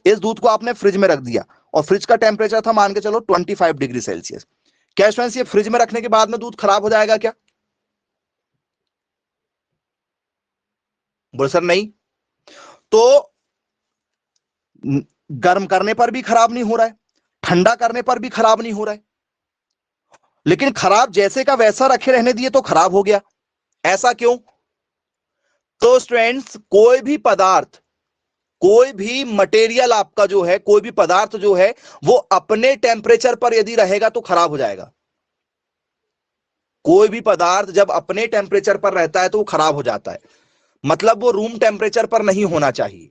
इस दूध को आपने फ्रिज में रख दिया और फ्रिज का टेम्परेचर था मान के चलो 25 डिग्री सेल्सियस। क्या स्टूडेंट्स ये फ्रिज में रखने के बाद में दूध खराब हो जाएगा क्या? बोले सर नहीं। तो गर्म करने पर भी खराब नहीं हो रहा है, ठंडा करने पर भी खराब नहीं हो रहा है, लेकिन खराब जैसे का वैसा रखे रहने दिए तो खराब हो गया। ऐसा क्यों? तो स्टूडेंट्स कोई भी पदार्थ, कोई भी मटेरियल आपका जो है, कोई भी पदार्थ जो है वो अपने टेम्परेचर पर यदि रहेगा तो खराब हो जाएगा। कोई भी पदार्थ जब अपने टेम्परेचर पर रहता है तो वो खराब हो जाता है, मतलब वो रूम टेम्परेचर पर नहीं होना चाहिए।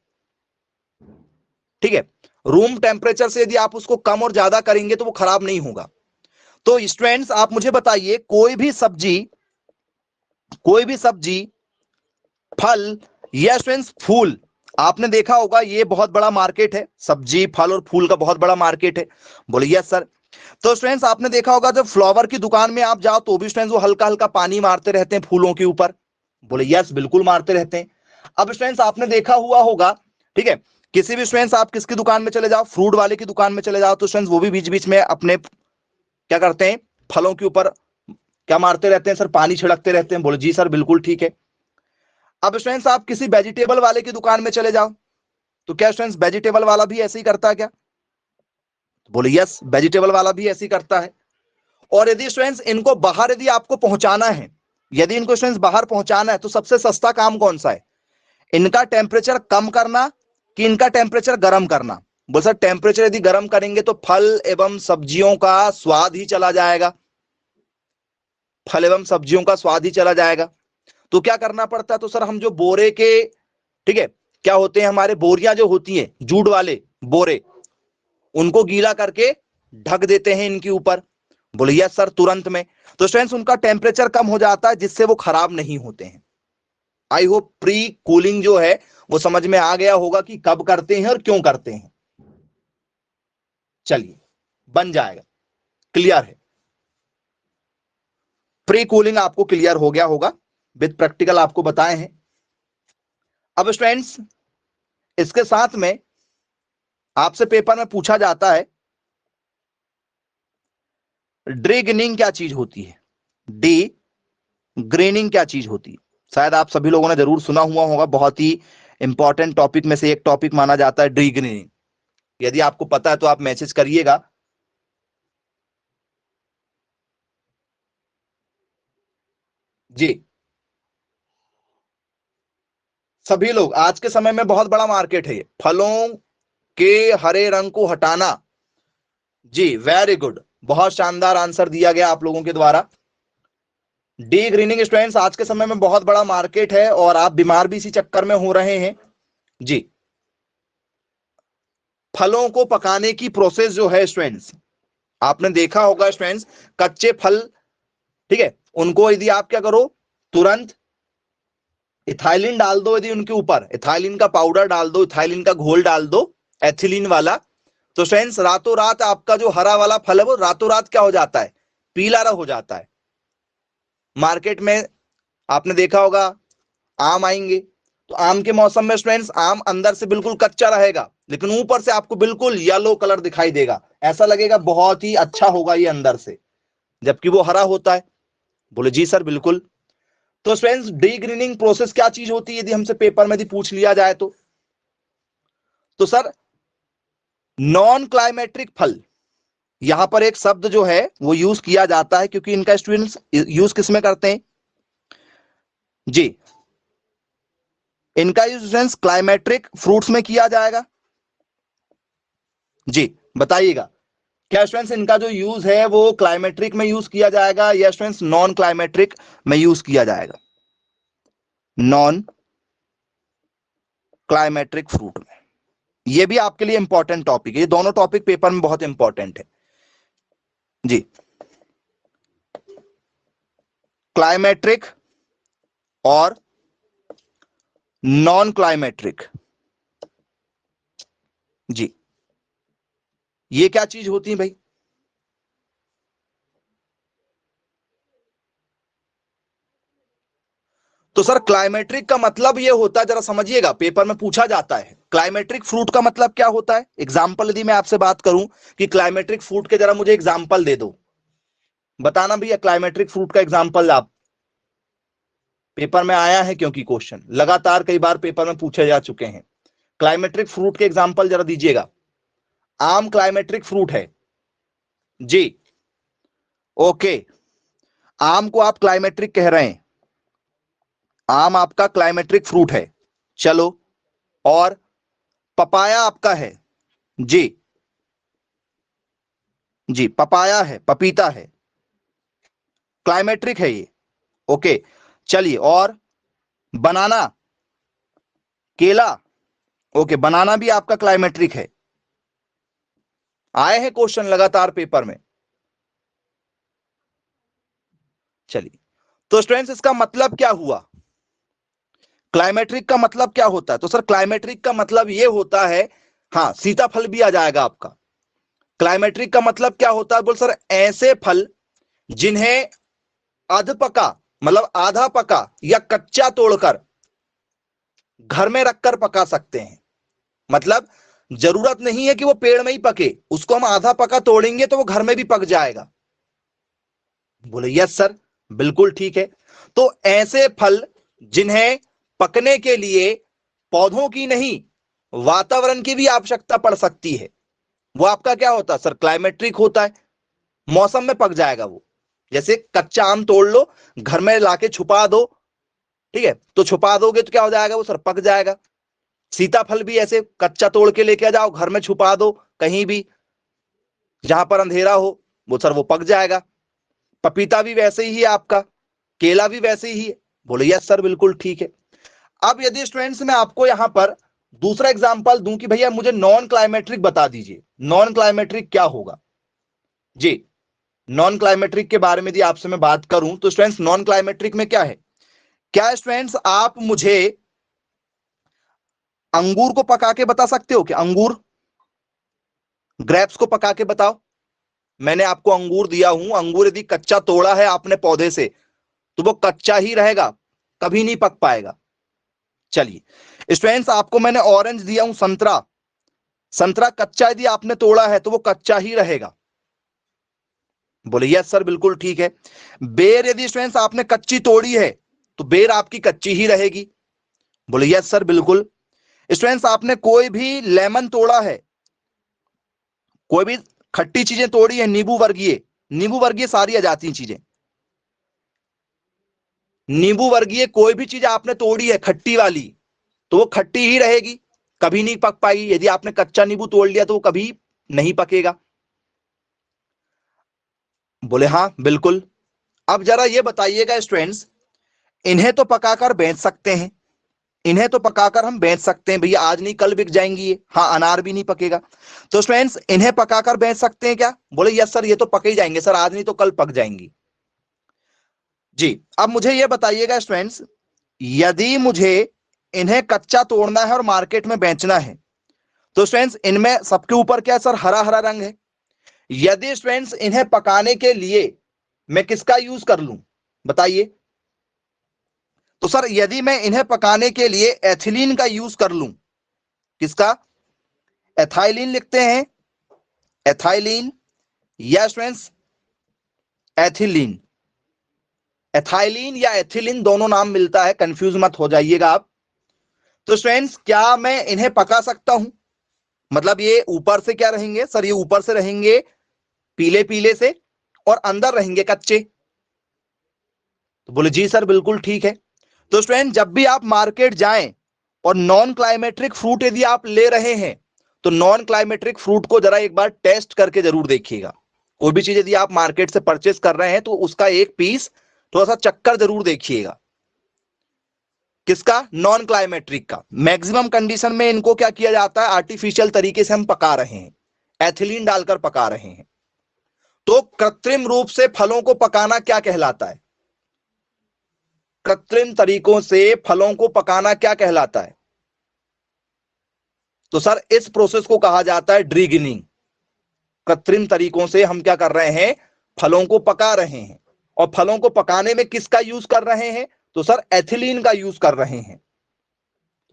ठीक है, रूम टेम्परेचर से यदि आप उसको कम और ज्यादा करेंगे तो वो खराब नहीं होगा। तो स्टूडेंट्स आप मुझे बताइए, कोई भी सब्जी, फल या स्टूडेंट्स फूल, आपने देखा होगा ये बहुत बड़ा मार्केट है, सब्जी फल और फूल का बहुत बड़ा मार्केट है। बोले यस सर। तो स्टूडेंट्स आपने देखा होगा जब फ्लावर की दुकान में आप जाओ तो भी स्टूडेंट्स वो हल्का हल्का पानी मारते रहते हैं फूलों के ऊपर। बोले यस, बिल्कुल मारते रहते हैं। अब स्टूडेंट्स आपने देखा हुआ होगा, ठीक है, किसी भी स्टूडेंट्स आप किसकी दुकान में चले जाओ, फ्रूट वाले की दुकान में चले जाओ, तो स्टूडेंट्स वो भी बीच बीच में अपने क्या करते हैं, फलों के ऊपर क्या मारते रहते हैं सर, पानी छिड़कते रहते हैं। बोले जी सर, बिल्कुल ठीक है। अब स्टूडेंट्स आप किसी वेजिटेबल वाले की दुकान में चले जाओ, तो क्या स्टूडेंट्स वेजिटेबल वाला भी ऐसे ही करता है क्या? बोले यस, वेजिटेबल वाला भी ऐसे ही करता है। और यदि स्टूडेंट्स इनको बाहर यदि आपको पहुंचाना है, यदि इनको स्टूडेंट्स बाहर पहुंचाना है तो सबसे सस्ता काम कौन सा है, इनका टेम्परेचर कम करना कि इनका टेम्परेचर गर्म करना? बोल सर टेम्परेचर यदि गर्म करेंगे तो फल एवं सब्जियों का स्वाद ही चला जाएगा, फल एवं सब्जियों का स्वाद ही चला जाएगा। तो क्या करना पड़ता है, तो सर हम जो बोरे के, ठीक है, क्या होते हैं हमारे बोरियां जो होती हैं जूट वाले बोरे, उनको गीला करके ढक देते हैं इनके ऊपर। बोले यस सर, तुरंत में। तो स्टूडेंट्स उनका टेम्परेचर कम हो जाता है जिससे वो खराब नहीं होते हैं। आई होप प्री कूलिंग जो है वो समझ में आ गया होगा कि कब करते हैं और क्यों करते हैं। चलिए बन जाएगा, क्लियर है, प्री कूलिंग आपको क्लियर हो गया होगा, विद प्रैक्टिकल आपको बताए हैं। अब स्टूडेंट्स इसके साथ में आपसे पेपर में पूछा जाता है ड्री क्या चीज होती है, डी ग्रेनिंग क्या चीज होती है? शायद आप सभी लोगों ने जरूर सुना हुआ होगा, बहुत ही इंपॉर्टेंट टॉपिक में से एक टॉपिक माना जाता है ड्री ग्रेनिंग। यदि आपको पता है तो आप मैसेज करिएगा। जी सभी लोग, आज के समय में बहुत बड़ा मार्केट है ये, फलों के हरे रंग को हटाना। जी वेरी गुड, बहुत शानदार आंसर दिया गया आप लोगों के द्वारा। डी ग्रीनिंग स्टूडेंट्स आज के समय में बहुत बड़ा मार्केट है और आप बीमार भी इसी चक्कर में हो रहे हैं। जी फलों को पकाने की प्रोसेस जो है स्टूडेंट्स, आपने देखा होगा स्टूडेंट्स, कच्चे फल ठीक है, उनको यदि आप क्या करो, तुरंत इथाइलिन डाल दो, यदि उनके ऊपर इथाइलिन का पाउडर डाल दो, इथाइलिन का घोल डाल दो, एथिलीन वाला, तो फ्रेंड्स रातों रात आपका जो हरा वाला फल है वो रातों रात क्या हो जाता है, पीला रंग हो जाता है। मार्केट में आपने देखा होगा आम आएंगे, तो आम के मौसम में फ्रेंड्स आम अंदर से बिल्कुल कच्चा रहेगा, लेकिन ऊपर से आपको बिल्कुल येलो कलर दिखाई देगा, ऐसा लगेगा बहुत ही अच्छा होगा ये अंदर से, जबकि वो हरा होता है। बोले जी सर बिल्कुल। तो फ्रेंड्स डी ग्रीनिंग प्रोसेस क्या चीज होती है, यदि हमसे पेपर में यदि पूछ लिया जाए तो सर नॉन क्लाइमेट्रिक फल, यहां पर एक शब्द जो है वो यूज किया जाता है, क्योंकि इनका स्टूडेंट्स यूज किसमें करते हैं जी, इनका यूज स्टूडेंट्स क्लाइमेट्रिक फ्रूट्स में किया जाएगा। जी बताइएगा, क्या स्टूडेंट्स इनका जो यूज है वो क्लाइमेट्रिक में यूज किया जाएगा या स्टूडेंट्स नॉन क्लाइमेट्रिक में यूज किया जाएगा? नॉन क्लाइमेट्रिक फ्रूट में। ये भी आपके लिए इंपॉर्टेंट टॉपिक है, ये दोनों टॉपिक पेपर में बहुत इंपॉर्टेंट है जी। क्लाइमेट्रिक और नॉन क्लाइमेट्रिक जी, ये क्या चीज होती है भाई? तो सर क्लाइमेट्रिक का मतलब ये होता है, जरा समझिएगा, पेपर में पूछा जाता है क्लाइमेट्रिक फ्रूट का मतलब क्या होता है। एग्जाम्पल यदि मैं आपसे बात करूं कि क्लाइमेट्रिक फ्रूट के जरा मुझे एग्जाम्पल दे दो, बताना भैया क्लाइमेट्रिक फ्रूट का एग्जाम्पल आप, पेपर में आया है क्योंकि क्वेश्चन लगातार कई बार पेपर में पूछे जा चुके हैं। क्लाइमेट्रिक फ्रूट के एग्जाम्पल जरा दीजिएगा। आम क्लाइमेट्रिक फ्रूट है जी, ओके, आम को आप क्लाइमेट्रिक कह रहे हैं, आम आपका क्लाइमेट्रिक फ्रूट है, चलो, और पपाया आपका है जी, जी पपाया है, पपीता है, क्लाइमेट्रिक है ये, ओके, चलिए, और बनाना, केला, ओके, बनाना भी आपका क्लाइमेट्रिक है, आए हैं क्वेश्चन लगातार पेपर में। चलिए, तो स्टूडेंट्स इसका मतलब क्या हुआ, क्लाइमेट्रिक का मतलब क्या होता है? तो सर क्लाइमेट्रिक का मतलब यह होता है, हाँ सीताफल भी आ जाएगा आपका। क्लाइमेट्रिक का मतलब क्या होता है बोल सर, ऐसे फल जिन्हें अध पका मतलब आधा पका या कच्चा तोड़कर घर में रखकर पका सकते हैं। मतलब जरूरत नहीं है कि वो पेड़ में ही पके, उसको हम आधा पका तोड़ेंगे तो वो घर में भी पक जाएगा। बोले यस सर बिल्कुल ठीक है। तो ऐसे फल जिन्हें पकने के लिए पौधों की नहीं वातावरण की भी आवश्यकता पड़ सकती है, वो आपका क्या होता है सर, क्लाइमेट्रिक होता है, मौसम में पक जाएगा वो। जैसे कच्चा आम तोड़ लो, घर में लाके छुपा दो, ठीक है, तो छुपा दोगे तो क्या हो जाएगा वो सर, पक जाएगा। सीताफल भी ऐसे कच्चा तोड़ के लेके जाओ, घर में छुपा दो कहीं भी जहां पर अंधेरा हो, वो सर वो पक जाएगा। पपीता भी वैसे ही है आपका, केला भी वैसे ही है। बोले यस सर बिल्कुल ठीक है। अब यदि स्टूडेंट्स मैं आपको यहां पर दूसरा एग्जांपल दूं कि भैया मुझे नॉन क्लाइमेट्रिक बता दीजिए, नॉन क्लाइमेट्रिक क्या होगा जी। नॉन क्लाइमेट्रिक के बारे में यदि आपसे मैं बात करूं तो स्टूडेंट्स नॉन क्लाइमेट्रिक में क्या है, क्या स्टूडेंट्स आप मुझे अंगूर को पका के बता सकते हो? क्या अंगूर, ग्रेप्स को पका के बताओ। मैंने आपको अंगूर दिया हूं, अंगूर यदि कच्चा तोड़ा है आपने पौधे से तो वो कच्चा ही रहेगा, कभी नहीं पक पाएगा। चलिए स्टूडेंट्स आपको मैंने ऑरेंज दिया हूं, संतरा, संतरा कच्चा यदि आपने तोड़ा है तो वो कच्चा ही रहेगा। बोले यस सर बिल्कुल ठीक है। बेर यदि स्टूडेंट्स आपने कच्ची तोड़ी है तो बेर आपकी कच्ची ही रहेगी। बोले यस सर बिल्कुल। स्टूडेंट्स आपने कोई भी लेमन तोड़ा है, कोई भी खट्टी चीजें तोड़ी है, नींबू वर्गीय, नींबू वर्गीय सारी आ जाती चीजें, नींबू वर्गीय कोई भी चीज आपने तोड़ी है खट्टी वाली तो वो खट्टी ही रहेगी, कभी नहीं पक पाएगी। यदि आपने कच्चा नींबू तोड़ लिया तो वो कभी नहीं पकेगा। बोले हाँ बिल्कुल। अब जरा ये बताइएगा स्टूडेंट्स, इन्हें तो पकाकर बेच सकते हैं, इन्हें तो पकाकर हम बेच सकते हैं भैया, आज नहीं कल बिक जाएंगी ये, हाँ अनार भी नहीं पकेगा। तो स्टूडेंट्स इन्हें पकाकर बेच सकते हैं क्या? बोले यस सर ये तो पके ही जाएंगे सर, आज नहीं तो कल पक जाएंगी। जी, अब मुझे ये बताइएगा स्टूडेंट्स, यदि मुझे इन्हें कच्चा तोड़ना है और मार्केट में बेचना है, तो स्टूडेंट्स इनमें सबके ऊपर क्या है सर, हरा हरा रंग है। यदि स्टूडेंट्स इन्हें पकाने के लिए मैं किसका यूज कर लूं, बताइए। तो सर यदि मैं इन्हें पकाने के लिए एथिलीन का यूज कर लूं, किसका, एथाइलिन लिखते हैं, एथाइलिन या स्टूडेंट्स एथिलीन, एथाइलिन या एथिलीन दोनों नाम मिलता है, कंफ्यूज मत हो जाइएगा आप। तो स्टूडेंट्स क्या मैं इन्हें पका सकता हूं, मतलब ये ऊपर से क्या रहेंगे सर, ये ऊपर से रहेंगे पीले पीले से और अंदर रहेंगे कच्चे। तो बोले जी सर बिल्कुल ठीक है। तो स्टूडेंट जब भी आप मार्केट जाएं और नॉन क्लाइमेट्रिक फ्रूट यदि आप ले रहे हैं, तो नॉन क्लाइमेट्रिक फ्रूट को जरा एक बार टेस्ट करके जरूर देखिएगा। कोई भी चीज यदि आप मार्केट से परचेस कर रहे हैं तो उसका एक पीस थोड़ा सा चक्कर जरूर देखिएगा, किसका, नॉन क्लाइमेट्रिक का। मैक्सिमम कंडीशन में इनको क्या किया जाता है, आर्टिफिशियल तरीके से हम पका रहे हैं, एथिलीन डालकर पका रहे हैं। तो कृत्रिम रूप से फलों को पकाना क्या कहलाता है, कृत्रिम तरीकों से फलों को पकाना क्या कहलाता है, तो सर इस प्रोसेस को कहा जाता है ड्रिगिनिंग। कृत्रिम तरीकों से हम क्या कर रहे हैं, फलों को पका रहे हैं। और फलों को पकाने में किसका यूज कर रहे हैं, तो सर एथिलीन का यूज कर रहे हैं।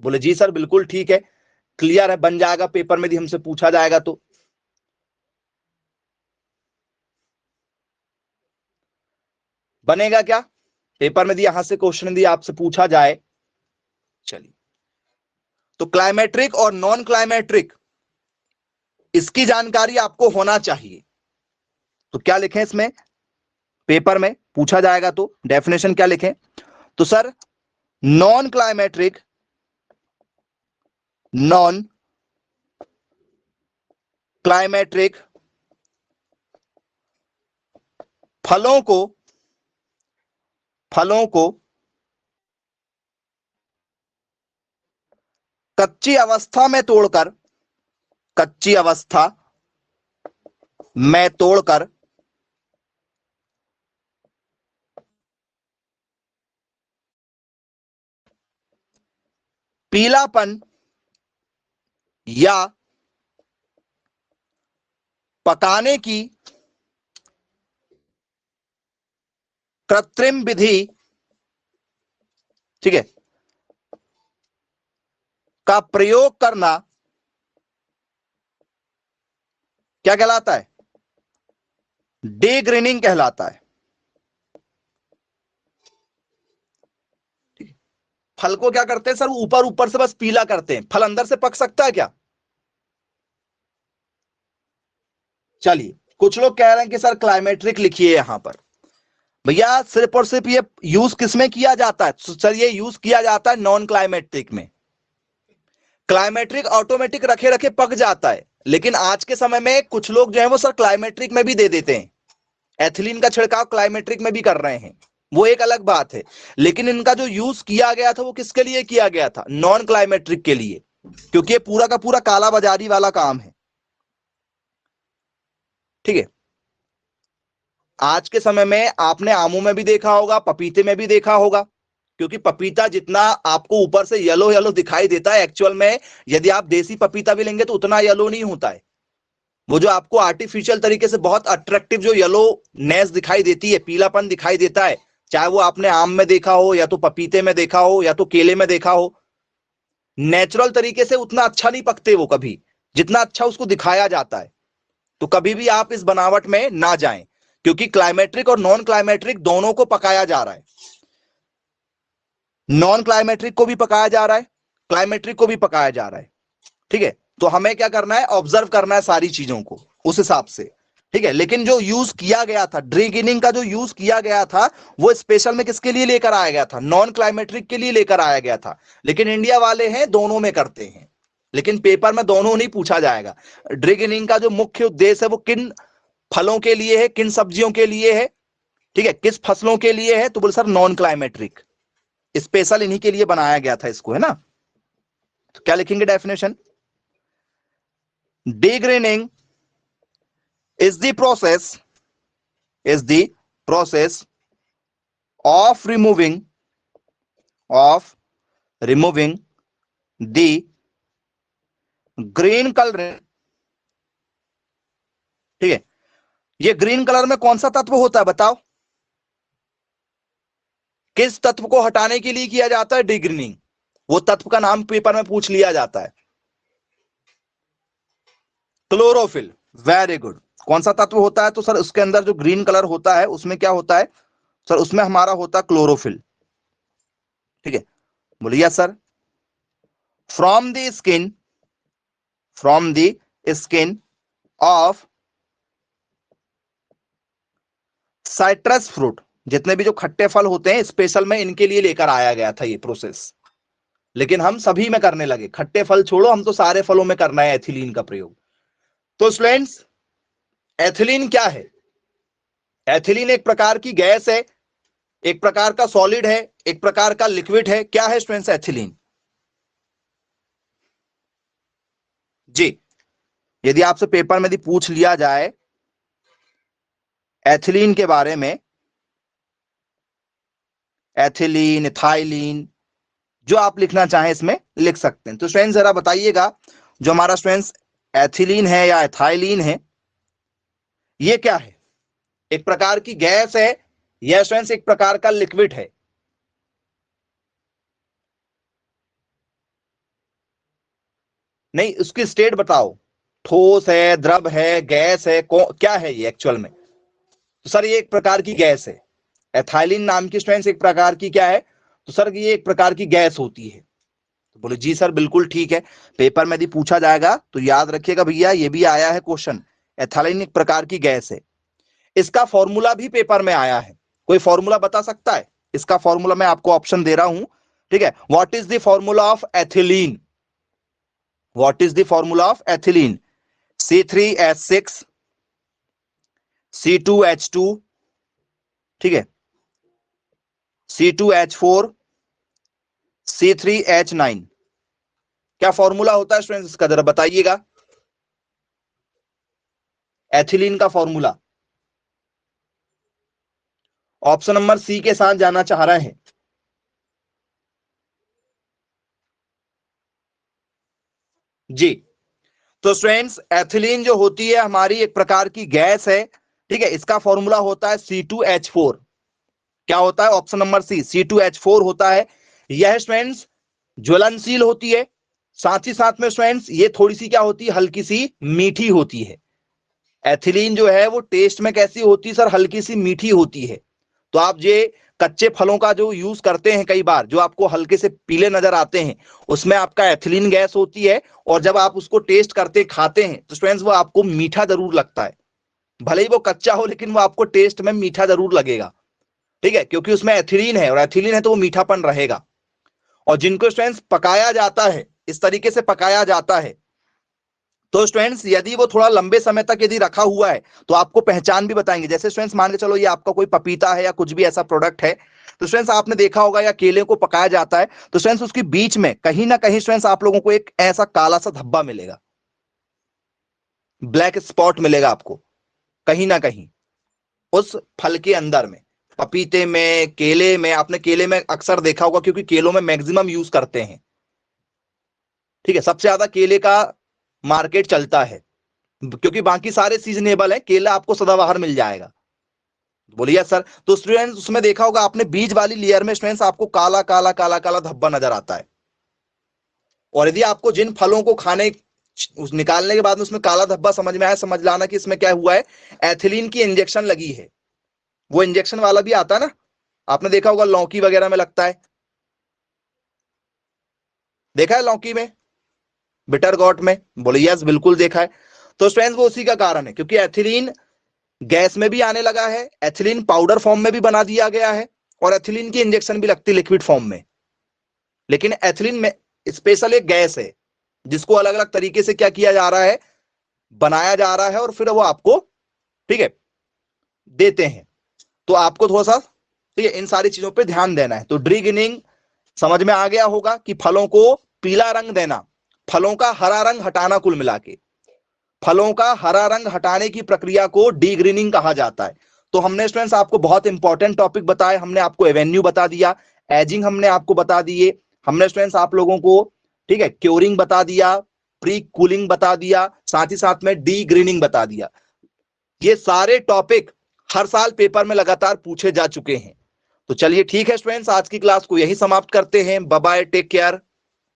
बोले जी सर बिल्कुल ठीक है, क्लियर है, बन जाएगा पेपर में यदि हमसे पूछा जाएगा तो। बनेगा क्या पेपर में यदि यहां से क्वेश्चन यदि आपसे पूछा जाए। चलिए, तो क्लाइमेट्रिक और नॉन क्लाइमेट्रिक इसकी जानकारी आपको होना चाहिए। तो क्या लिखें इसमें, पेपर में पूछा जाएगा तो डेफिनेशन क्या लिखें, तो sir non climacteric, non climacteric फलों को, फलों को कच्ची अवस्था में तोड़कर, कच्ची अवस्था में तोड़कर पीलापन या पकाने की कृत्रिम विधि, ठीक है, का प्रयोग करना क्या कहलाता है, डेग्रेनिंग कहलाता है। फल को क्या करते हैं सर, ऊपर ऊपर से बस पीला करते हैं, फल अंदर से पक सकता है क्या। चलिए, कुछ लोग कह रहे हैं कि सर क्लाइमेट्रिक लिखिए यहां पर। भैया सिर्फ और सिर्फ ये यूज किसमें किया जाता है, सर ये यूज किया जाता है नॉन क्लाइमेट्रिक में। क्लाइमेट्रिक ऑटोमेटिक रखे रखे पक जाता है, लेकिन आज के समय में कुछ लोग जो है वो सर क्लाइमेट्रिक में भी दे देते हैं, एथिलीन का छिड़काव क्लाइमेट्रिक में भी कर रहे हैं, वो एक अलग बात है। लेकिन इनका जो यूज किया गया था वो किसके लिए किया गया था, नॉन क्लाइमेट्रिक के लिए, क्योंकि ये पूरा का पूरा काला बाजारी वाला काम है। ठीक है, आज के समय में आपने आमों में भी देखा होगा, पपीते में भी देखा होगा, क्योंकि पपीता जितना आपको ऊपर से येलो येलो दिखाई देता है, एक्चुअल में यदि आप देसी पपीता भी लेंगे तो उतना येलो नहीं होता है। वो जो आपको आर्टिफिशियल तरीके से बहुत अट्रैक्टिव जो येलो नेस दिखाई देती है, पीलापन दिखाई देता है, चाहे वो आपने आम में देखा हो या तो पपीते में देखा हो या तो केले में देखा हो, नेचुरल तरीके से उतना अच्छा नहीं पकते वो कभी, जितना अच्छा उसको दिखाया जाता है। तो कभी भी आप इस बनावट में ना जाएं, क्योंकि क्लाइमेट्रिक और नॉन क्लाइमेट्रिक दोनों को पकाया जा रहा है। नॉन क्लाइमेट्रिक को भी पकाया जा रहा है, क्लाइमेट्रिक को भी पकाया जा रहा है। ठीक है, तो हमें क्या करना है, ऑब्जर्व करना है सारी चीजों को उस हिसाब से। ठीक है, लेकिन जो यूज किया गया था, ड्रिगिनिंग का जो यूज किया गया था, वो स्पेशल में किसके लिए लेकर आया गया था, नॉन क्लाइमेट्रिक के लिए लेकर आया गया था। लेकिन इंडिया वाले हैं दोनों में करते हैं, लेकिन पेपर में दोनों नहीं पूछा जाएगा। ड्रिगिनिंग का जो मुख्य उद्देश्य है वो किन फलों के लिए है, किन सब्जियों के लिए है, ठीक है, किस फसलों के लिए है, तो बोल सर नॉन क्लाइमेट्रिक, स्पेशल इन्हीं के लिए बनाया गया था इसको, है ना। तो क्या लिखेंगे definition, degraining is the process, is the process of removing the green colour, ठीक है, ये ग्रीन कलर में कौन सा तत्व होता है बताओ, किस तत्व को हटाने के लिए किया जाता है डिग्रीनिंग, वो तत्व का नाम पेपर में पूछ लिया जाता है, क्लोरोफिल। Very good. कौन सा तत्व होता है, तो सर उसके अंदर जो ग्रीन कलर होता है उसमें क्या होता है सर, उसमें हमारा होता है क्लोरोफिल, ठीक है, बोलिए sir. From the skin of citrus fruit, जितने भी जो खट्टे फल होते हैं स्पेशल में इनके लिए लेकर आया गया था ये प्रोसेस, लेकिन हम सभी में करने लगे, खट्टे फल छोड़ो, हम तो सारे फलों में करना है एथिलीन का प्रयोग। तो स्टूडेंट्स एथिलीन क्या है, एथिलीन एक प्रकार की गैस है, एक प्रकार का सॉलिड है, एक प्रकार का लिक्विड है। क्या है स्टूडेंट्स एथिलीन? जी, यदि आपसे पेपर में यदि पूछ लिया जाए एथिलीन के बारे में, एथिलीन, इथाइलीन, जो आप लिखना चाहें इसमें लिख सकते हैं। तो स्टूडेंट्स जरा बताइएगा, जो हमारा स्टूडेंट्स एथिलीन है या एथाइलीन है, ये क्या है? एक प्रकार की गैस है या स्टूडेंट्स एक प्रकार का लिक्विड है? नहीं, उसकी स्टेट बताओ, ठोस है, द्रव है, गैस है, क्या है ये एक्चुअल में? तो सर ये एक प्रकार की गैस है, एथाइलिन नाम की स्टूडेंट्स एक प्रकार की क्या है, तो सर ये एक प्रकार की गैस होती है। तो बोले जी सर बिल्कुल ठीक है, पेपर में यदि पूछा जाएगा तो याद रखिएगा भैया, ये भी आया है क्वेश्चन, एथाइलिन एक प्रकार की गैस है। इसका फॉर्मूला भी पेपर में आया है, कोई फॉर्मूला बता सकता है? इसका फॉर्मूला मैं आपको ऑप्शन दे रहा हूं, ठीक है। What is the formula of ethylene? What is the formula of ethylene? C3H6 C2H2, ठीक है, C2H4 C3H9। क्या फॉर्मूला होता है स्टूडेंट्स इसका, जरा बताइएगा एथिलीन का फॉर्मूला। ऑप्शन नंबर सी के साथ जाना चाह रहे हैं। जी, तो स्टूडेंट्स एथिलीन जो होती है हमारी एक प्रकार की गैस है, ठीक है, इसका फॉर्मूला होता है C2H4। क्या होता है? ऑप्शन नंबर सी, C2H4 होता है। यह स्टूडेंट्स ज्वलनशील होती है, साथ ही साथ में स्टूडेंट्स ये थोड़ी सी क्या होती है, हल्की सी मीठी होती है। एथिलीन जो है वो टेस्ट में कैसी होती है सर, हल्की सी मीठी होती है। तो आप ये कच्चे फलों का जो यूज करते हैं कई बार, जो आपको हल्के से पीले नजर आते हैं, उसमें आपका एथिलीन गैस होती है, और जब आप उसको टेस्ट करते खाते हैं तो स्टूडेंट्स वो आपको मीठा जरूर लगता है, भले ही वो कच्चा हो लेकिन वो आपको टेस्ट में मीठा जरूर लगेगा, ठीक है, क्योंकि उसमें एथिलीन है, और एथिलीन है तो वो मीठापन रहेगा। और जिनको स्टूडेंट्स पकाया जाता है, इस तरीके से पकाया जाता है, तो स्टूडेंट्स यदि वो थोड़ा लंबे समय तक यदि रखा हुआ है तो आपको पहचान भी बताएंगे। जैसे स्टूडेंट्स मान के चलो ये आपका कोई पपीता है या कुछ भी ऐसा प्रोडक्ट है, तो स्टूडेंट्स आपने देखा होगा, या केले को पकाया जाता है तो स्टूडेंट्स उसके बीच में कहीं ना कहीं स्टूडेंट्स आप लोगों को एक ऐसा काला सा धब्बा मिलेगा, ब्लैक स्पॉट मिलेगा आपको कहीं ना कहीं उस फल के अंदर में। पपीते में, केले में, आपने केले में अक्सर देखा होगा क्योंकि केलों में मैक्सिमम यूज करते हैं, ठीक है, सबसे ज्यादा केले का मार्केट चलता है, क्योंकि बाकी सारे सीजनेबल है, केला आपको सदाबहार मिल जाएगा। बोलिए सर। तो स्टूडेंट्स उसमें देखा होगा आपने, बीज वाली लेयर में स्टूडेंट्स आपको काला काला काला काला धब्बा नजर आता है। और यदि आपको जिन फलों को खाने निकालने के बाद में उसमें काला धब्बा समझ में आया, समझ लाना कि इसमें क्या हुआ है, एथिलीन की इंजेक्शन लगी है। वो इंजेक्शन वाला भी आता है ना, आपने देखा होगा लौकी वगैरह में लगता है, देखा है लौकी में, बिटर गॉट में? बोले यस बिल्कुल देखा है। तो स्टूडेंट्स वो उसी का कारण है, क्योंकि एथिलीन गैस में भी आने लगा है, एथिलीन पाउडर फॉर्म में भी बना दिया गया है, और एथिलीन की इंजेक्शन भी लगती है लिक्विड फॉर्म में। लेकिन एथिलीन में स्पेशल एक गैस है जिसको अलग अलग तरीके से क्या किया जा रहा है, बनाया जा रहा है, और फिर वो आपको, ठीक है, देते हैं। तो आपको थोड़ा सा, ठीक है, इन सारी चीजों पे ध्यान देना है। तो डिग्रीनिंग समझ में आ गया होगा कि फलों को पीला रंग देना, फलों का हरा रंग हटाना, कुल मिला के फलों का हरा रंग हटाने की प्रक्रिया को डिग्रीनिंग कहा जाता है। तो हमने स्टूडेंट्स आपको बहुत इंपॉर्टेंट टॉपिक बताए, हमने आपको एवेन्यू बता दिया, एजिंग हमने आपको बता दिए, हमने स्टूडेंट्स आप लोगों को, ठीक है, क्योरिंग बता दिया, प्री कूलिंग बता दिया, साथ ही साथ में डी ग्रीनिंग बता दिया। ये सारे टॉपिक हर साल पेपर में लगातार पूछे जा चुके हैं। तो चलिए ठीक है स्टूडेंट्स, आज की क्लास को यही समाप्त करते हैं। Bye bye, take care.